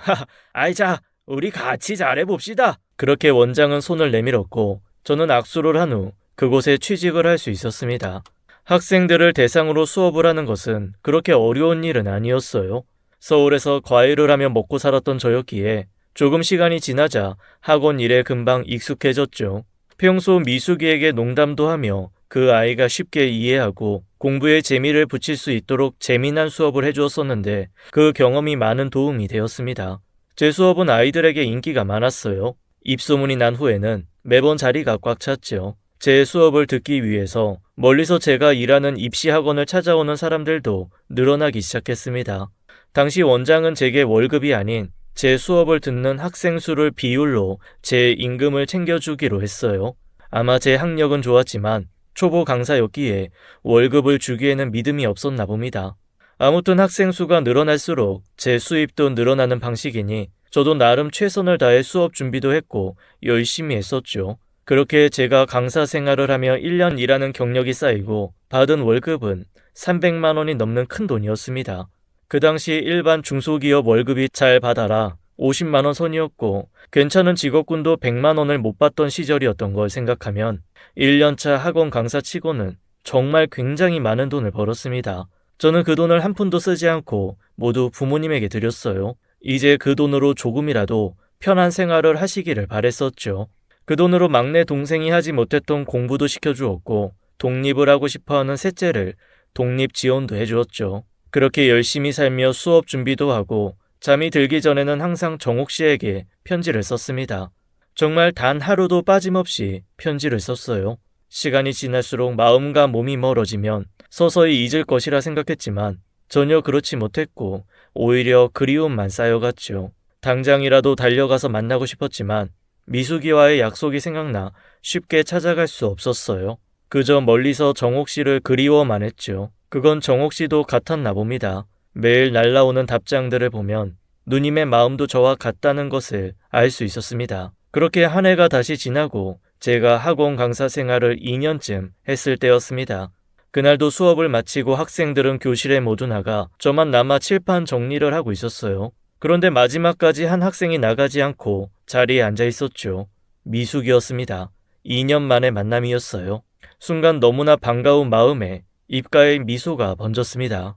아이, 자, 우리 같이 잘해봅시다. 그렇게 원장은 손을 내밀었고 저는 악수를 한 후 그곳에 취직을 할 수 있었습니다. 학생들을 대상으로 수업을 하는 것은 그렇게 어려운 일은 아니었어요. 서울에서 과외를 하며 먹고 살았던 저였기에 조금 시간이 지나자 학원 일에 금방 익숙해졌죠. 평소 미숙이에게 농담도 하며 그 아이가 쉽게 이해하고 공부에 재미를 붙일 수 있도록 재미난 수업을 해주었었는데 그 경험이 많은 도움이 되었습니다. 제 수업은 아이들에게 인기가 많았어요. 입소문이 난 후에는 매번 자리가 꽉 찼죠. 제 수업을 듣기 위해서 멀리서 제가 일하는 입시학원을 찾아오는 사람들도 늘어나기 시작했습니다. 당시 원장은 제게 월급이 아닌 제 수업을 듣는 학생 수를 비율로 제 임금을 챙겨주기로 했어요. 아마 제 학력은 좋았지만 초보 강사였기에 월급을 주기에는 믿음이 없었나 봅니다. 아무튼 학생 수가 늘어날수록 제 수입도 늘어나는 방식이니 저도 나름 최선을 다해 수업 준비도 했고 열심히 했었죠. 그렇게 제가 강사 생활을 하며 1년 일하는 경력이 쌓이고 받은 월급은 300만 원이 넘는 큰 돈이었습니다. 그 당시 일반 중소기업 월급이 잘 받아라 50만 원 선이었고 괜찮은 직업군도 100만 원을 못 받던 시절이었던 걸 생각하면 1년차 학원 강사 치고는 정말 굉장히 많은 돈을 벌었습니다. 저는 그 돈을 한 푼도 쓰지 않고 모두 부모님에게 드렸어요. 이제 그 돈으로 조금이라도 편한 생활을 하시기를 바랬었죠. 그 돈으로 막내 동생이 하지 못했던 공부도 시켜주었고 독립을 하고 싶어하는 셋째를 독립 지원도 해주었죠. 그렇게 열심히 살며 수업 준비도 하고 잠이 들기 전에는 항상 정옥 씨에게 편지를 썼습니다. 정말 단 하루도 빠짐없이 편지를 썼어요. 시간이 지날수록 마음과 몸이 멀어지면 서서히 잊을 것이라 생각했지만 전혀 그렇지 못했고 오히려 그리움만 쌓여갔죠. 당장이라도 달려가서 만나고 싶었지만 미숙이와의 약속이 생각나 쉽게 찾아갈 수 없었어요. 그저 멀리서 정옥 씨를 그리워만 했죠. 그건 정옥 씨도 같았나 봅니다. 매일 날라오는 답장들을 보면 누님의 마음도 저와 같다는 것을 알 수 있었습니다. 그렇게 한 해가 다시 지나고 제가 학원 강사 생활을 2년쯤 했을 때였습니다. 그날도 수업을 마치고 학생들은 교실에 모두 나가 저만 남아 칠판 정리를 하고 있었어요. 그런데 마지막까지 한 학생이 나가지 않고 자리에 앉아 있었죠. 미숙이었습니다. 2년 만의 만남이었어요. 순간 너무나 반가운 마음에 입가에 미소가 번졌습니다.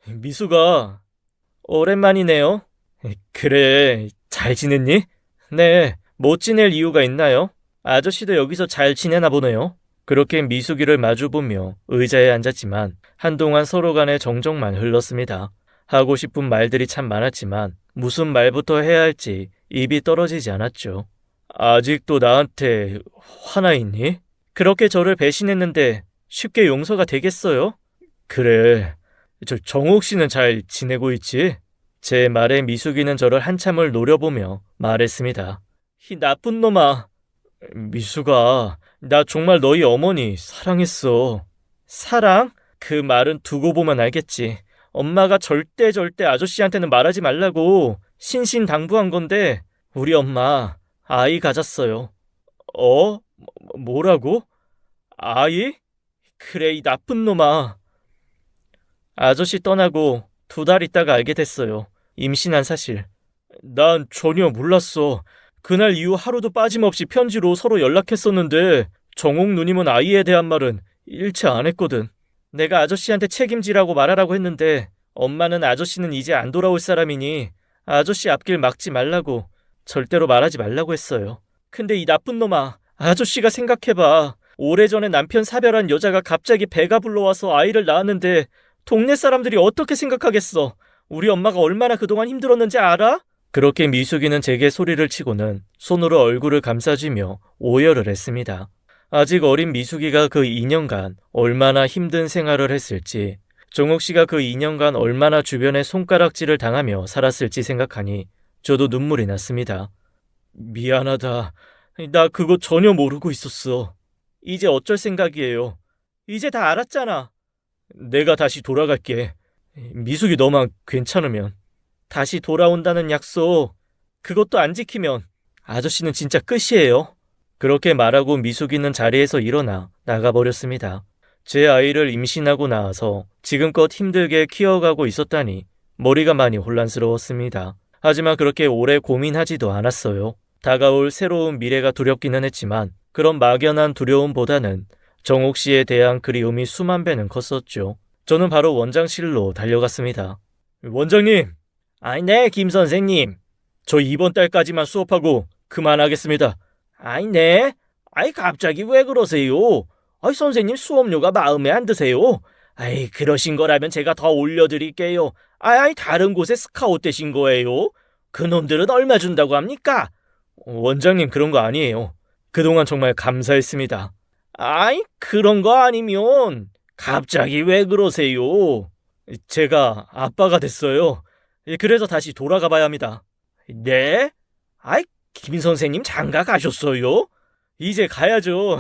미숙아, 오랜만이네요. 그래, 잘 지냈니? 네, 못 지낼 이유가 있나요? 아저씨도 여기서 잘 지내나 보네요. 그렇게 미숙이를 마주보며 의자에 앉았지만 한동안 서로 간의 정적만 흘렀습니다. 하고 싶은 말들이 참 많았지만 무슨 말부터 해야 할지 입이 떨어지지 않았죠. 아직도 나한테 화나 있니? 그렇게 저를 배신했는데 쉽게 용서가 되겠어요? 그래, 저 정옥 씨는 잘 지내고 있지? 제 말에 미숙이는 저를 한참을 노려보며 말했습니다. 이 나쁜 놈아. 미숙아, 나 정말 너희 어머니 사랑했어. 사랑? 그 말은 두고 보면 알겠지. 엄마가 절대 아저씨한테는 말하지 말라고 신신당부한 건데 우리 엄마 아이 가졌어요. 어? 뭐라고? 아이? 그래, 이 나쁜 놈아. 아저씨 떠나고 2달 있다가 알게 됐어요. 임신한 사실. 난 전혀 몰랐어. 그날 이후 하루도 빠짐없이 편지로 서로 연락했었는데 정옥 누님은 아이에 대한 말은 일체 안 했거든. 내가 아저씨한테 책임지라고 말하라고 했는데 엄마는 아저씨는 이제 안 돌아올 사람이니 아저씨 앞길 막지 말라고 절대로 말하지 말라고 했어요. 근데 이 나쁜 놈아, 아저씨가 생각해봐. 오래전에 남편 사별한 여자가 갑자기 배가 불러와서 아이를 낳았는데 동네 사람들이 어떻게 생각하겠어? 우리 엄마가 얼마나 그동안 힘들었는지 알아? 그렇게 미숙이는 제게 소리를 치고는 손으로 얼굴을 감싸주며 오열을 했습니다. 아직 어린 미숙이가 그 2년간 얼마나 힘든 생활을 했을지, 정옥 씨가 그 2년간 얼마나 주변에 손가락질을 당하며 살았을지 생각하니 저도 눈물이 났습니다. 미안하다. 나 그거 전혀 모르고 있었어. 이제 어쩔 생각이에요? 이제 다 알았잖아. 내가 다시 돌아갈게. 미숙이 너만 괜찮으면. 다시 돌아온다는 약속, 그것도 안 지키면 아저씨는 진짜 끝이에요. 그렇게 말하고 미숙이는 자리에서 일어나 나가버렸습니다. 제 아이를 임신하고 나와서 지금껏 힘들게 키워가고 있었다니 머리가 많이 혼란스러웠습니다. 하지만 그렇게 오래 고민하지도 않았어요. 다가올 새로운 미래가 두렵기는 했지만 그런 막연한 두려움보다는 정옥 씨에 대한 그리움이 수만 배는 컸었죠. 저는 바로 원장실로 달려갔습니다. 원장님! 아이, 네, 김 선생님. 저 이번 달까지만 수업하고 그만하겠습니다. 아이, 네? 아이, 갑자기 왜 그러세요? 아이, 선생님 수업료가 마음에 안 드세요? 아이, 그러신 거라면 제가 더 올려드릴게요. 아이, 다른 곳에 스카웃 되신 거예요? 그놈들은 얼마 준다고 합니까? 원장님, 그런 거 아니에요. 그동안 정말 감사했습니다. 아이, 그런 거 아니면 갑자기 왜 그러세요? 제가 아빠가 됐어요. 그래서 다시 돌아가 봐야 합니다. 네? 아이, 김 선생님 장가 가셨어요? 이제 가야죠.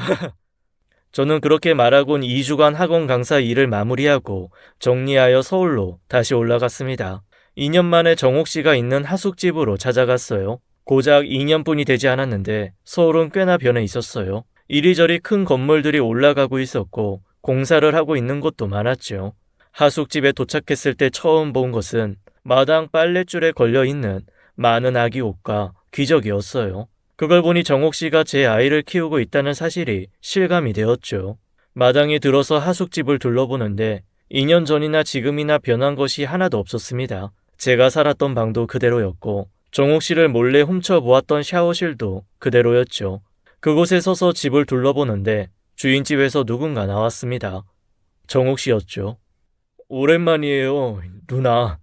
저는 그렇게 말하곤 2주간 학원 강사 일을 마무리하고 정리하여 서울로 다시 올라갔습니다. 2년 만에 정옥 씨가 있는 하숙집으로 찾아갔어요. 고작 2년뿐이 되지 않았는데 서울은 꽤나 변해 있었어요. 이리저리 큰 건물들이 올라가고 있었고 공사를 하고 있는 곳도 많았죠. 하숙집에 도착했을 때 처음 본 것은 마당 빨랫줄에 걸려있는 많은 아기 옷과 기저귀였어요. 그걸 보니 정옥 씨가 제 아이를 키우고 있다는 사실이 실감이 되었죠. 마당에 들어서 하숙집을 둘러보는데 2년 전이나 지금이나 변한 것이 하나도 없었습니다. 제가 살았던 방도 그대로였고 정옥 씨를 몰래 훔쳐보았던 샤워실도 그대로였죠. 그곳에 서서 집을 둘러보는데 주인집에서 누군가 나왔습니다. 정옥 씨였죠. 오랜만이에요, 누나.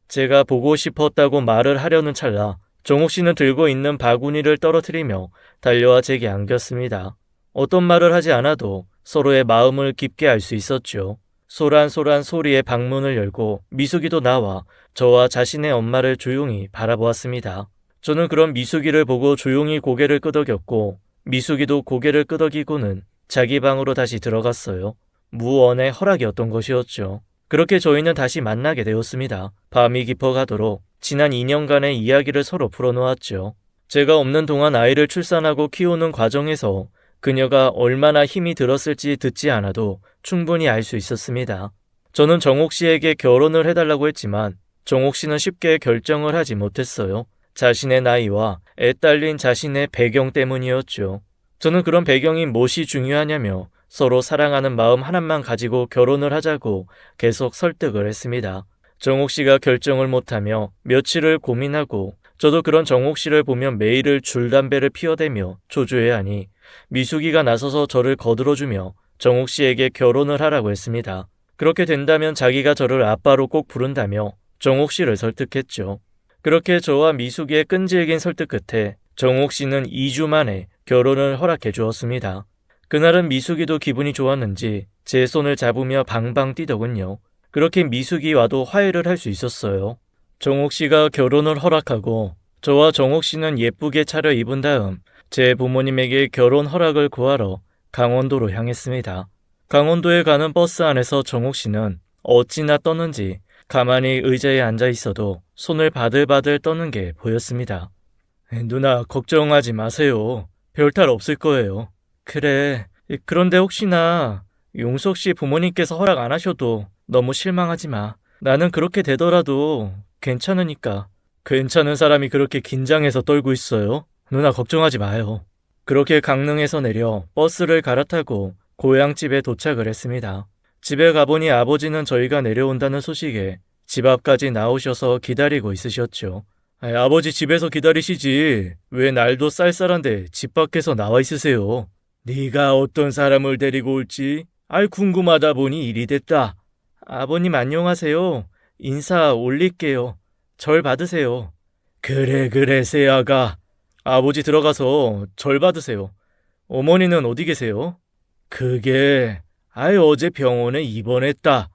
제가 보고 싶었다고 말을 하려는 찰나 정옥 씨는 들고 있는 바구니를 떨어뜨리며 달려와 제게 안겼습니다. 어떤 말을 하지 않아도 서로의 마음을 깊게 알 수 있었죠. 소란소란 소리에 방문을 열고 미숙이도 나와 저와 자신의 엄마를 조용히 바라보았습니다. 저는 그런 미숙이를 보고 조용히 고개를 끄덕였고 미숙이도 고개를 끄덕이고는 자기 방으로 다시 들어갔어요. 무언의 허락이었던 것이었죠. 그렇게 저희는 다시 만나게 되었습니다. 밤이 깊어가도록 지난 2년간의 이야기를 서로 풀어놓았죠. 제가 없는 동안 아이를 출산하고 키우는 과정에서 그녀가 얼마나 힘이 들었을지 듣지 않아도 충분히 알 수 있었습니다. 저는 정옥 씨에게 결혼을 해달라고 했지만 정옥 씨는 쉽게 결정을 하지 못했어요. 자신의 나이와 애딸린 자신의 배경 때문이었죠. 저는 그런 배경이 무엇이 중요하냐며 서로 사랑하는 마음 하나만 가지고 결혼을 하자고 계속 설득을 했습니다. 정옥 씨가 결정을 못하며 며칠을 고민하고 저도 그런 정옥 씨를 보면 매일을 줄담배를 피워대며 초조해야 하니 미숙이가 나서서 저를 거들어주며 정옥 씨에게 결혼을 하라고 했습니다. 그렇게 된다면 자기가 저를 아빠로 꼭 부른다며 정옥 씨를 설득했죠. 그렇게 저와 미숙이의 끈질긴 설득 끝에 정옥 씨는 2주 만에 결혼을 허락해 주었습니다. 그날은 미숙이도 기분이 좋았는지 제 손을 잡으며 방방 뛰더군요. 그렇게 미숙이와도 화해를 할 수 있었어요. 정옥 씨가 결혼을 허락하고 저와 정옥 씨는 예쁘게 차려입은 다음 제 부모님에게 결혼 허락을 구하러 강원도로 향했습니다. 강원도에 가는 버스 안에서 정옥 씨는 어찌나 떴는지 가만히 의자에 앉아 있어도 손을 바들바들 떠는 게 보였습니다. 누나, 걱정하지 마세요. 별탈 없을 거예요. 그래, 그런데 혹시나 용석 씨 부모님께서 허락 안 하셔도 너무 실망하지 마. 나는 그렇게 되더라도 괜찮으니까. 괜찮은 사람이 그렇게 긴장해서 떨고 있어요? 누나, 걱정하지 마요. 그렇게 강릉에서 내려 버스를 갈아타고 고향집에 도착을 했습니다. 집에 가보니 아버지는 저희가 내려온다는 소식에 집 앞까지 나오셔서 기다리고 있으셨죠. 아버지 집에서 기다리시지. 왜 날도 쌀쌀한데 집 밖에서 나와 있으세요? 네가 어떤 사람을 데리고 올지 궁금하다 보니 일이 됐다. 아버님 안녕하세요. 인사 올릴게요. 절 받으세요. 그래 새아가. 아버지 들어가서 절 받으세요. 어머니는 어디 계세요? 그게 어제 병원에 입원했다.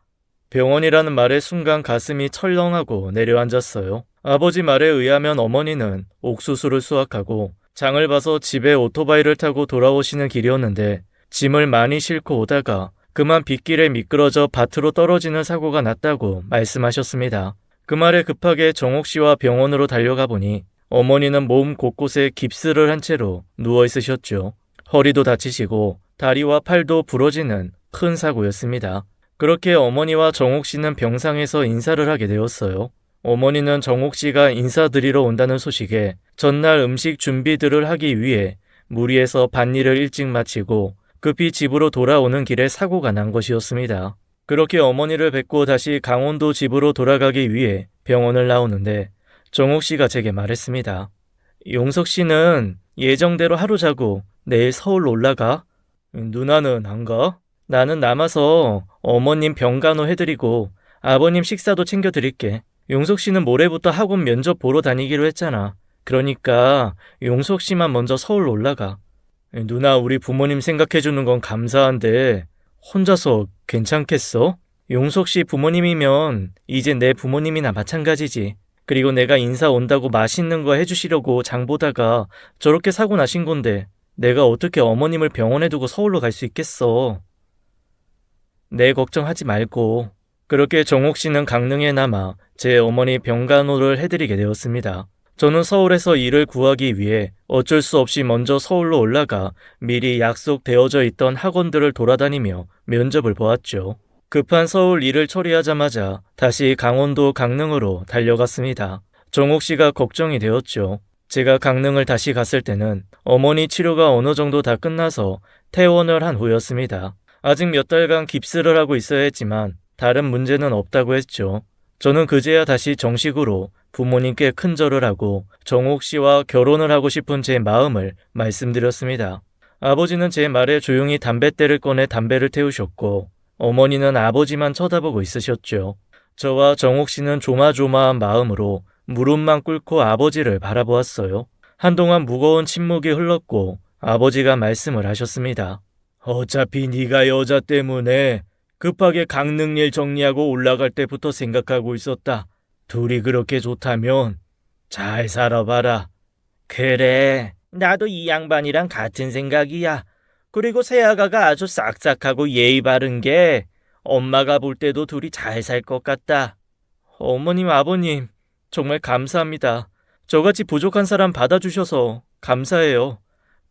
병원이라는 말에 순간 가슴이 철렁하고 내려앉았어요. 아버지 말에 의하면 어머니는 옥수수를 수확하고 장을 봐서 집에 오토바이를 타고 돌아오시는 길이었는데 짐을 많이 싣고 오다가 그만 빗길에 미끄러져 밭으로 떨어지는 사고가 났다고 말씀하셨습니다. 그 말에 급하게 정옥 씨와 병원으로 달려가 보니 어머니는 몸 곳곳에 깁스를 한 채로 누워 있으셨죠. 허리도 다치시고 다리와 팔도 부러지는 큰 사고였습니다. 그렇게 어머니와 정옥 씨는 병상에서 인사를 하게 되었어요. 어머니는 정옥 씨가 인사드리러 온다는 소식에 전날 음식 준비들을 하기 위해 무리해서 밭일을 일찍 마치고 급히 집으로 돌아오는 길에 사고가 난 것이었습니다. 그렇게 어머니를 뵙고 다시 강원도 집으로 돌아가기 위해 병원을 나오는데 정옥 씨가 제게 말했습니다. 용석 씨는 예정대로 하루 자고 내일 서울로 올라가? 누나는 안 가? 나는 남아서 어머님 병간호 해드리고 아버님 식사도 챙겨드릴게. 용석 씨는 모레부터 학원 면접 보러 다니기로 했잖아. 그러니까 용석 씨만 먼저 서울로 올라가. 누나, 우리 부모님 생각해주는 건 감사한데 혼자서 괜찮겠어? 용석 씨 부모님이면 이제 내 부모님이나 마찬가지지. 그리고 내가 인사 온다고 맛있는 거 해주시려고 장 보다가 저렇게 사고 나신 건데 내가 어떻게 어머님을 병원에 두고 서울로 갈 수 있겠어. 내 걱정하지 말고. 그렇게 정옥 씨는 강릉에 남아 제 어머니 병간호를 해드리게 되었습니다. 저는 서울에서 일을 구하기 위해 어쩔 수 없이 먼저 서울로 올라가 미리 약속되어져 있던 학원들을 돌아다니며 면접을 보았죠. 급한 서울 일을 처리하자마자 다시 강원도 강릉으로 달려갔습니다. 정옥 씨가 걱정이 되었죠. 제가 강릉을 다시 갔을 때는 어머니 치료가 어느 정도 다 끝나서 퇴원을 한 후였습니다. 아직 몇 달간 깁스를 하고 있어야 했지만 다른 문제는 없다고 했죠. 저는 그제야 다시 정식으로 부모님께 큰절을 하고 정옥 씨와 결혼을 하고 싶은 제 마음을 말씀드렸습니다. 아버지는 제 말에 조용히 담뱃대를 꺼내 담배를 태우셨고 어머니는 아버지만 쳐다보고 있으셨죠. 저와 정옥 씨는 조마조마한 마음으로 무릎만 꿇고 아버지를 바라보았어요. 한동안 무거운 침묵이 흘렀고 아버지가 말씀을 하셨습니다. 어차피 네가 여자 때문에 급하게 강릉 일 정리하고 올라갈 때부터 생각하고 있었다. 둘이 그렇게 좋다면 잘 살아봐라. 그래, 나도 이 양반이랑 같은 생각이야. 그리고 새아가가 아주 싹싹하고 예의 바른 게 엄마가 볼 때도 둘이 잘 살 것 같다. 어머님, 아버님, 정말 감사합니다. 저같이 부족한 사람 받아주셔서 감사해요.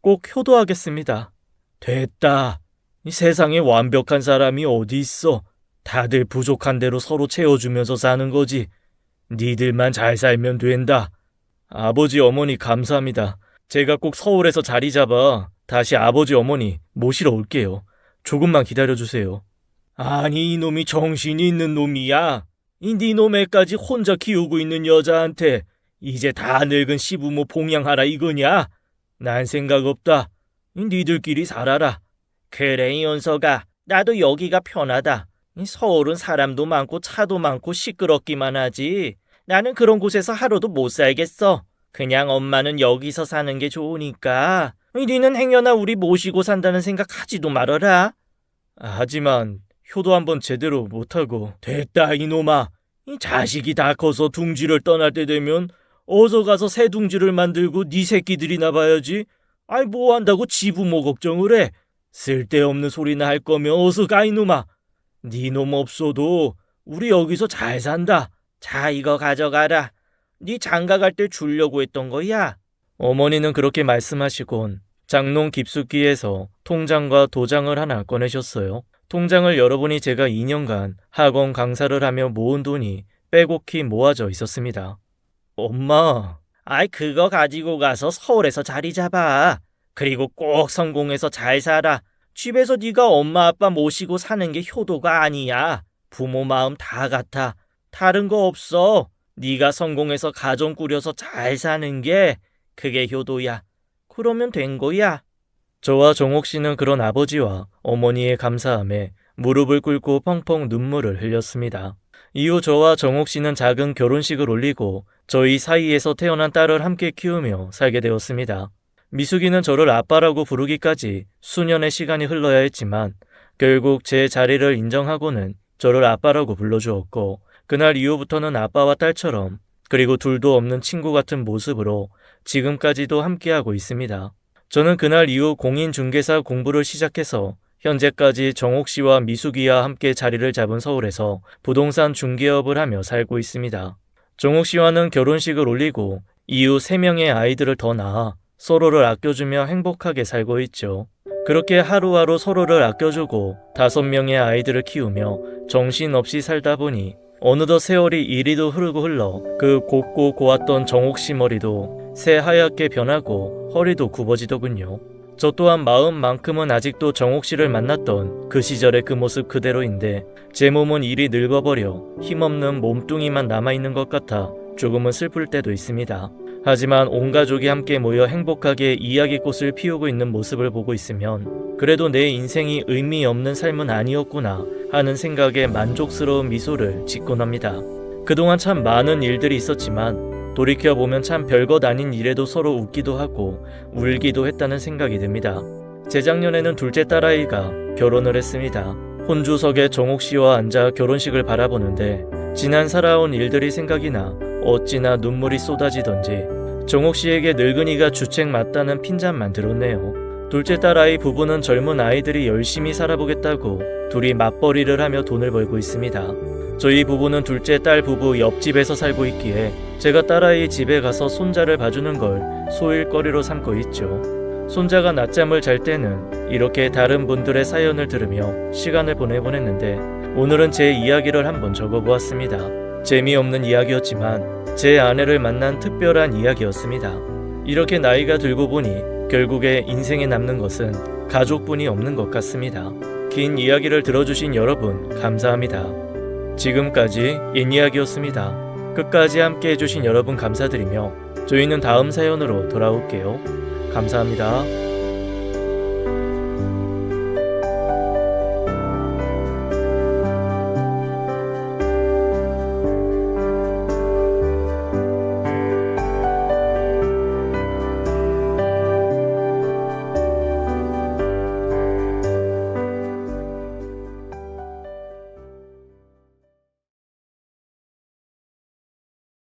꼭 효도하겠습니다. 됐다. 이 세상에 완벽한 사람이 어디 있어. 다들 부족한 대로 서로 채워주면서 사는 거지. 니들만 잘 살면 된다. 아버지, 어머니 감사합니다. 제가 꼭 서울에서 자리 잡아 다시 아버지, 어머니 모시러 올게요. 조금만 기다려주세요. 아니, 이놈이 정신이 있는 놈이야. 네 놈애까지 혼자 키우고 있는 여자한테 이제 다 늙은 시부모 봉양하라 이거냐? 난 생각 없다. 니들끼리 살아라. 그래, 이현서가, 나도 여기가 편하다. 서울은 사람도 많고 차도 많고 시끄럽기만 하지. 나는 그런 곳에서 하루도 못 살겠어. 그냥 엄마는 여기서 사는 게 좋으니까 니는 행여나 우리 모시고 산다는 생각 하지도 말아라. 하지만 효도 한번 제대로 못하고. 됐다, 이놈아. 이 자식이 다 커서 둥지를 떠날 때 되면 어서 가서 새 둥지를 만들고 네 새끼들이나 봐야지. 아이, 뭐 한다고 지부모 걱정을 해. 쓸데없는 소리나 할 거면 어서 가, 이놈아. 네 놈 없어도 우리 여기서 잘 산다. 자, 이거 가져가라. 네 장가 갈 때 주려고 했던 거야. 어머니는 그렇게 말씀하시곤 장롱 깊숙이에서 통장과 도장을 하나 꺼내셨어요. 통장을 열어보니 제가 2년간 학원 강사를 하며 모은 돈이 빼곡히 모아져 있었습니다. 엄마, 아이, 그거 가지고 가서 서울에서 자리 잡아. 그리고 꼭 성공해서 잘 살아. 집에서 네가 엄마 아빠 모시고 사는 게 효도가 아니야. 부모 마음 다 같아. 다른 거 없어. 네가 성공해서 가정 꾸려서 잘 사는 게 그게 효도야. 그러면 된 거야. 저와 정옥 씨는 그런 아버지와 어머니의 감사함에 무릎을 꿇고 펑펑 눈물을 흘렸습니다. 이후 저와 정옥 씨는 작은 결혼식을 올리고 저희 사이에서 태어난 딸을 함께 키우며 살게 되었습니다. 미숙이는 저를 아빠라고 부르기까지 수년의 시간이 흘러야 했지만 결국 제 자리를 인정하고는 저를 아빠라고 불러주었고 그날 이후부터는 아빠와 딸처럼 그리고 둘도 없는 친구 같은 모습으로 지금까지도 함께하고 있습니다. 저는 그날 이후 공인중개사 공부를 시작해서 현재까지 정옥 씨와 미숙이와 함께 자리를 잡은 서울에서 부동산 중개업을 하며 살고 있습니다. 정옥 씨와는 결혼식을 올리고 이후 3명의 아이들을 더 낳아 서로를 아껴주며 행복하게 살고 있죠. 그렇게 하루하루 서로를 아껴주고 5명의 아이들을 키우며 정신없이 살다 보니 어느덧 세월이 이리도 흐르고 흘러 그 곱고 고왔던 정옥 씨 머리도 새하얗게 변하고 허리도 굽어지더군요. 저 또한 마음만큼은 아직도 정옥 씨를 만났던 그 시절의 그 모습 그대로인데 제 몸은 이리 늙어버려 힘없는 몸뚱이만 남아있는 것 같아 조금은 슬플 때도 있습니다. 하지만 온 가족이 함께 모여 행복하게 이야기꽃을 피우고 있는 모습을 보고 있으면 그래도 내 인생이 의미 없는 삶은 아니었구나 하는 생각에 만족스러운 미소를 짓곤 합니다. 그동안 참 많은 일들이 있었지만 돌이켜보면 참 별것 아닌 일에도 서로 웃기도 하고 울기도 했다는 생각이 듭니다. 재작년에는 둘째 딸아이가 결혼을 했습니다. 혼주석에 정옥 씨와 앉아 결혼식을 바라보는데 지난 살아온 일들이 생각이 나 어찌나 눈물이 쏟아지던지 정옥 씨에게 늙은이가 주책 맞다는 핀잔만 들었네요. 둘째 딸아이 부부는 젊은 아이들이 열심히 살아보겠다고 둘이 맞벌이를 하며 돈을 벌고 있습니다. 저희 부부는 둘째 딸 부부 옆집에서 살고 있기에 제가 딸아이 집에 가서 손자를 봐주는 걸 소일거리로 삼고 있죠. 손자가 낮잠을 잘 때는 이렇게 다른 분들의 사연을 들으며 시간을 보내곤 했는데 오늘은 제 이야기를 한번 적어보았습니다. 재미없는 이야기였지만 제 아내를 만난 특별한 이야기였습니다. 이렇게 나이가 들고 보니 결국에 인생에 남는 것은 가족뿐이 없는 것 같습니다. 긴 이야기를 들어주신 여러분 감사합니다. 지금까지 옛이야기였습니다. 끝까지 함께 해주신 여러분 감사드리며 저희는 다음 사연으로 돌아올게요. 감사합니다.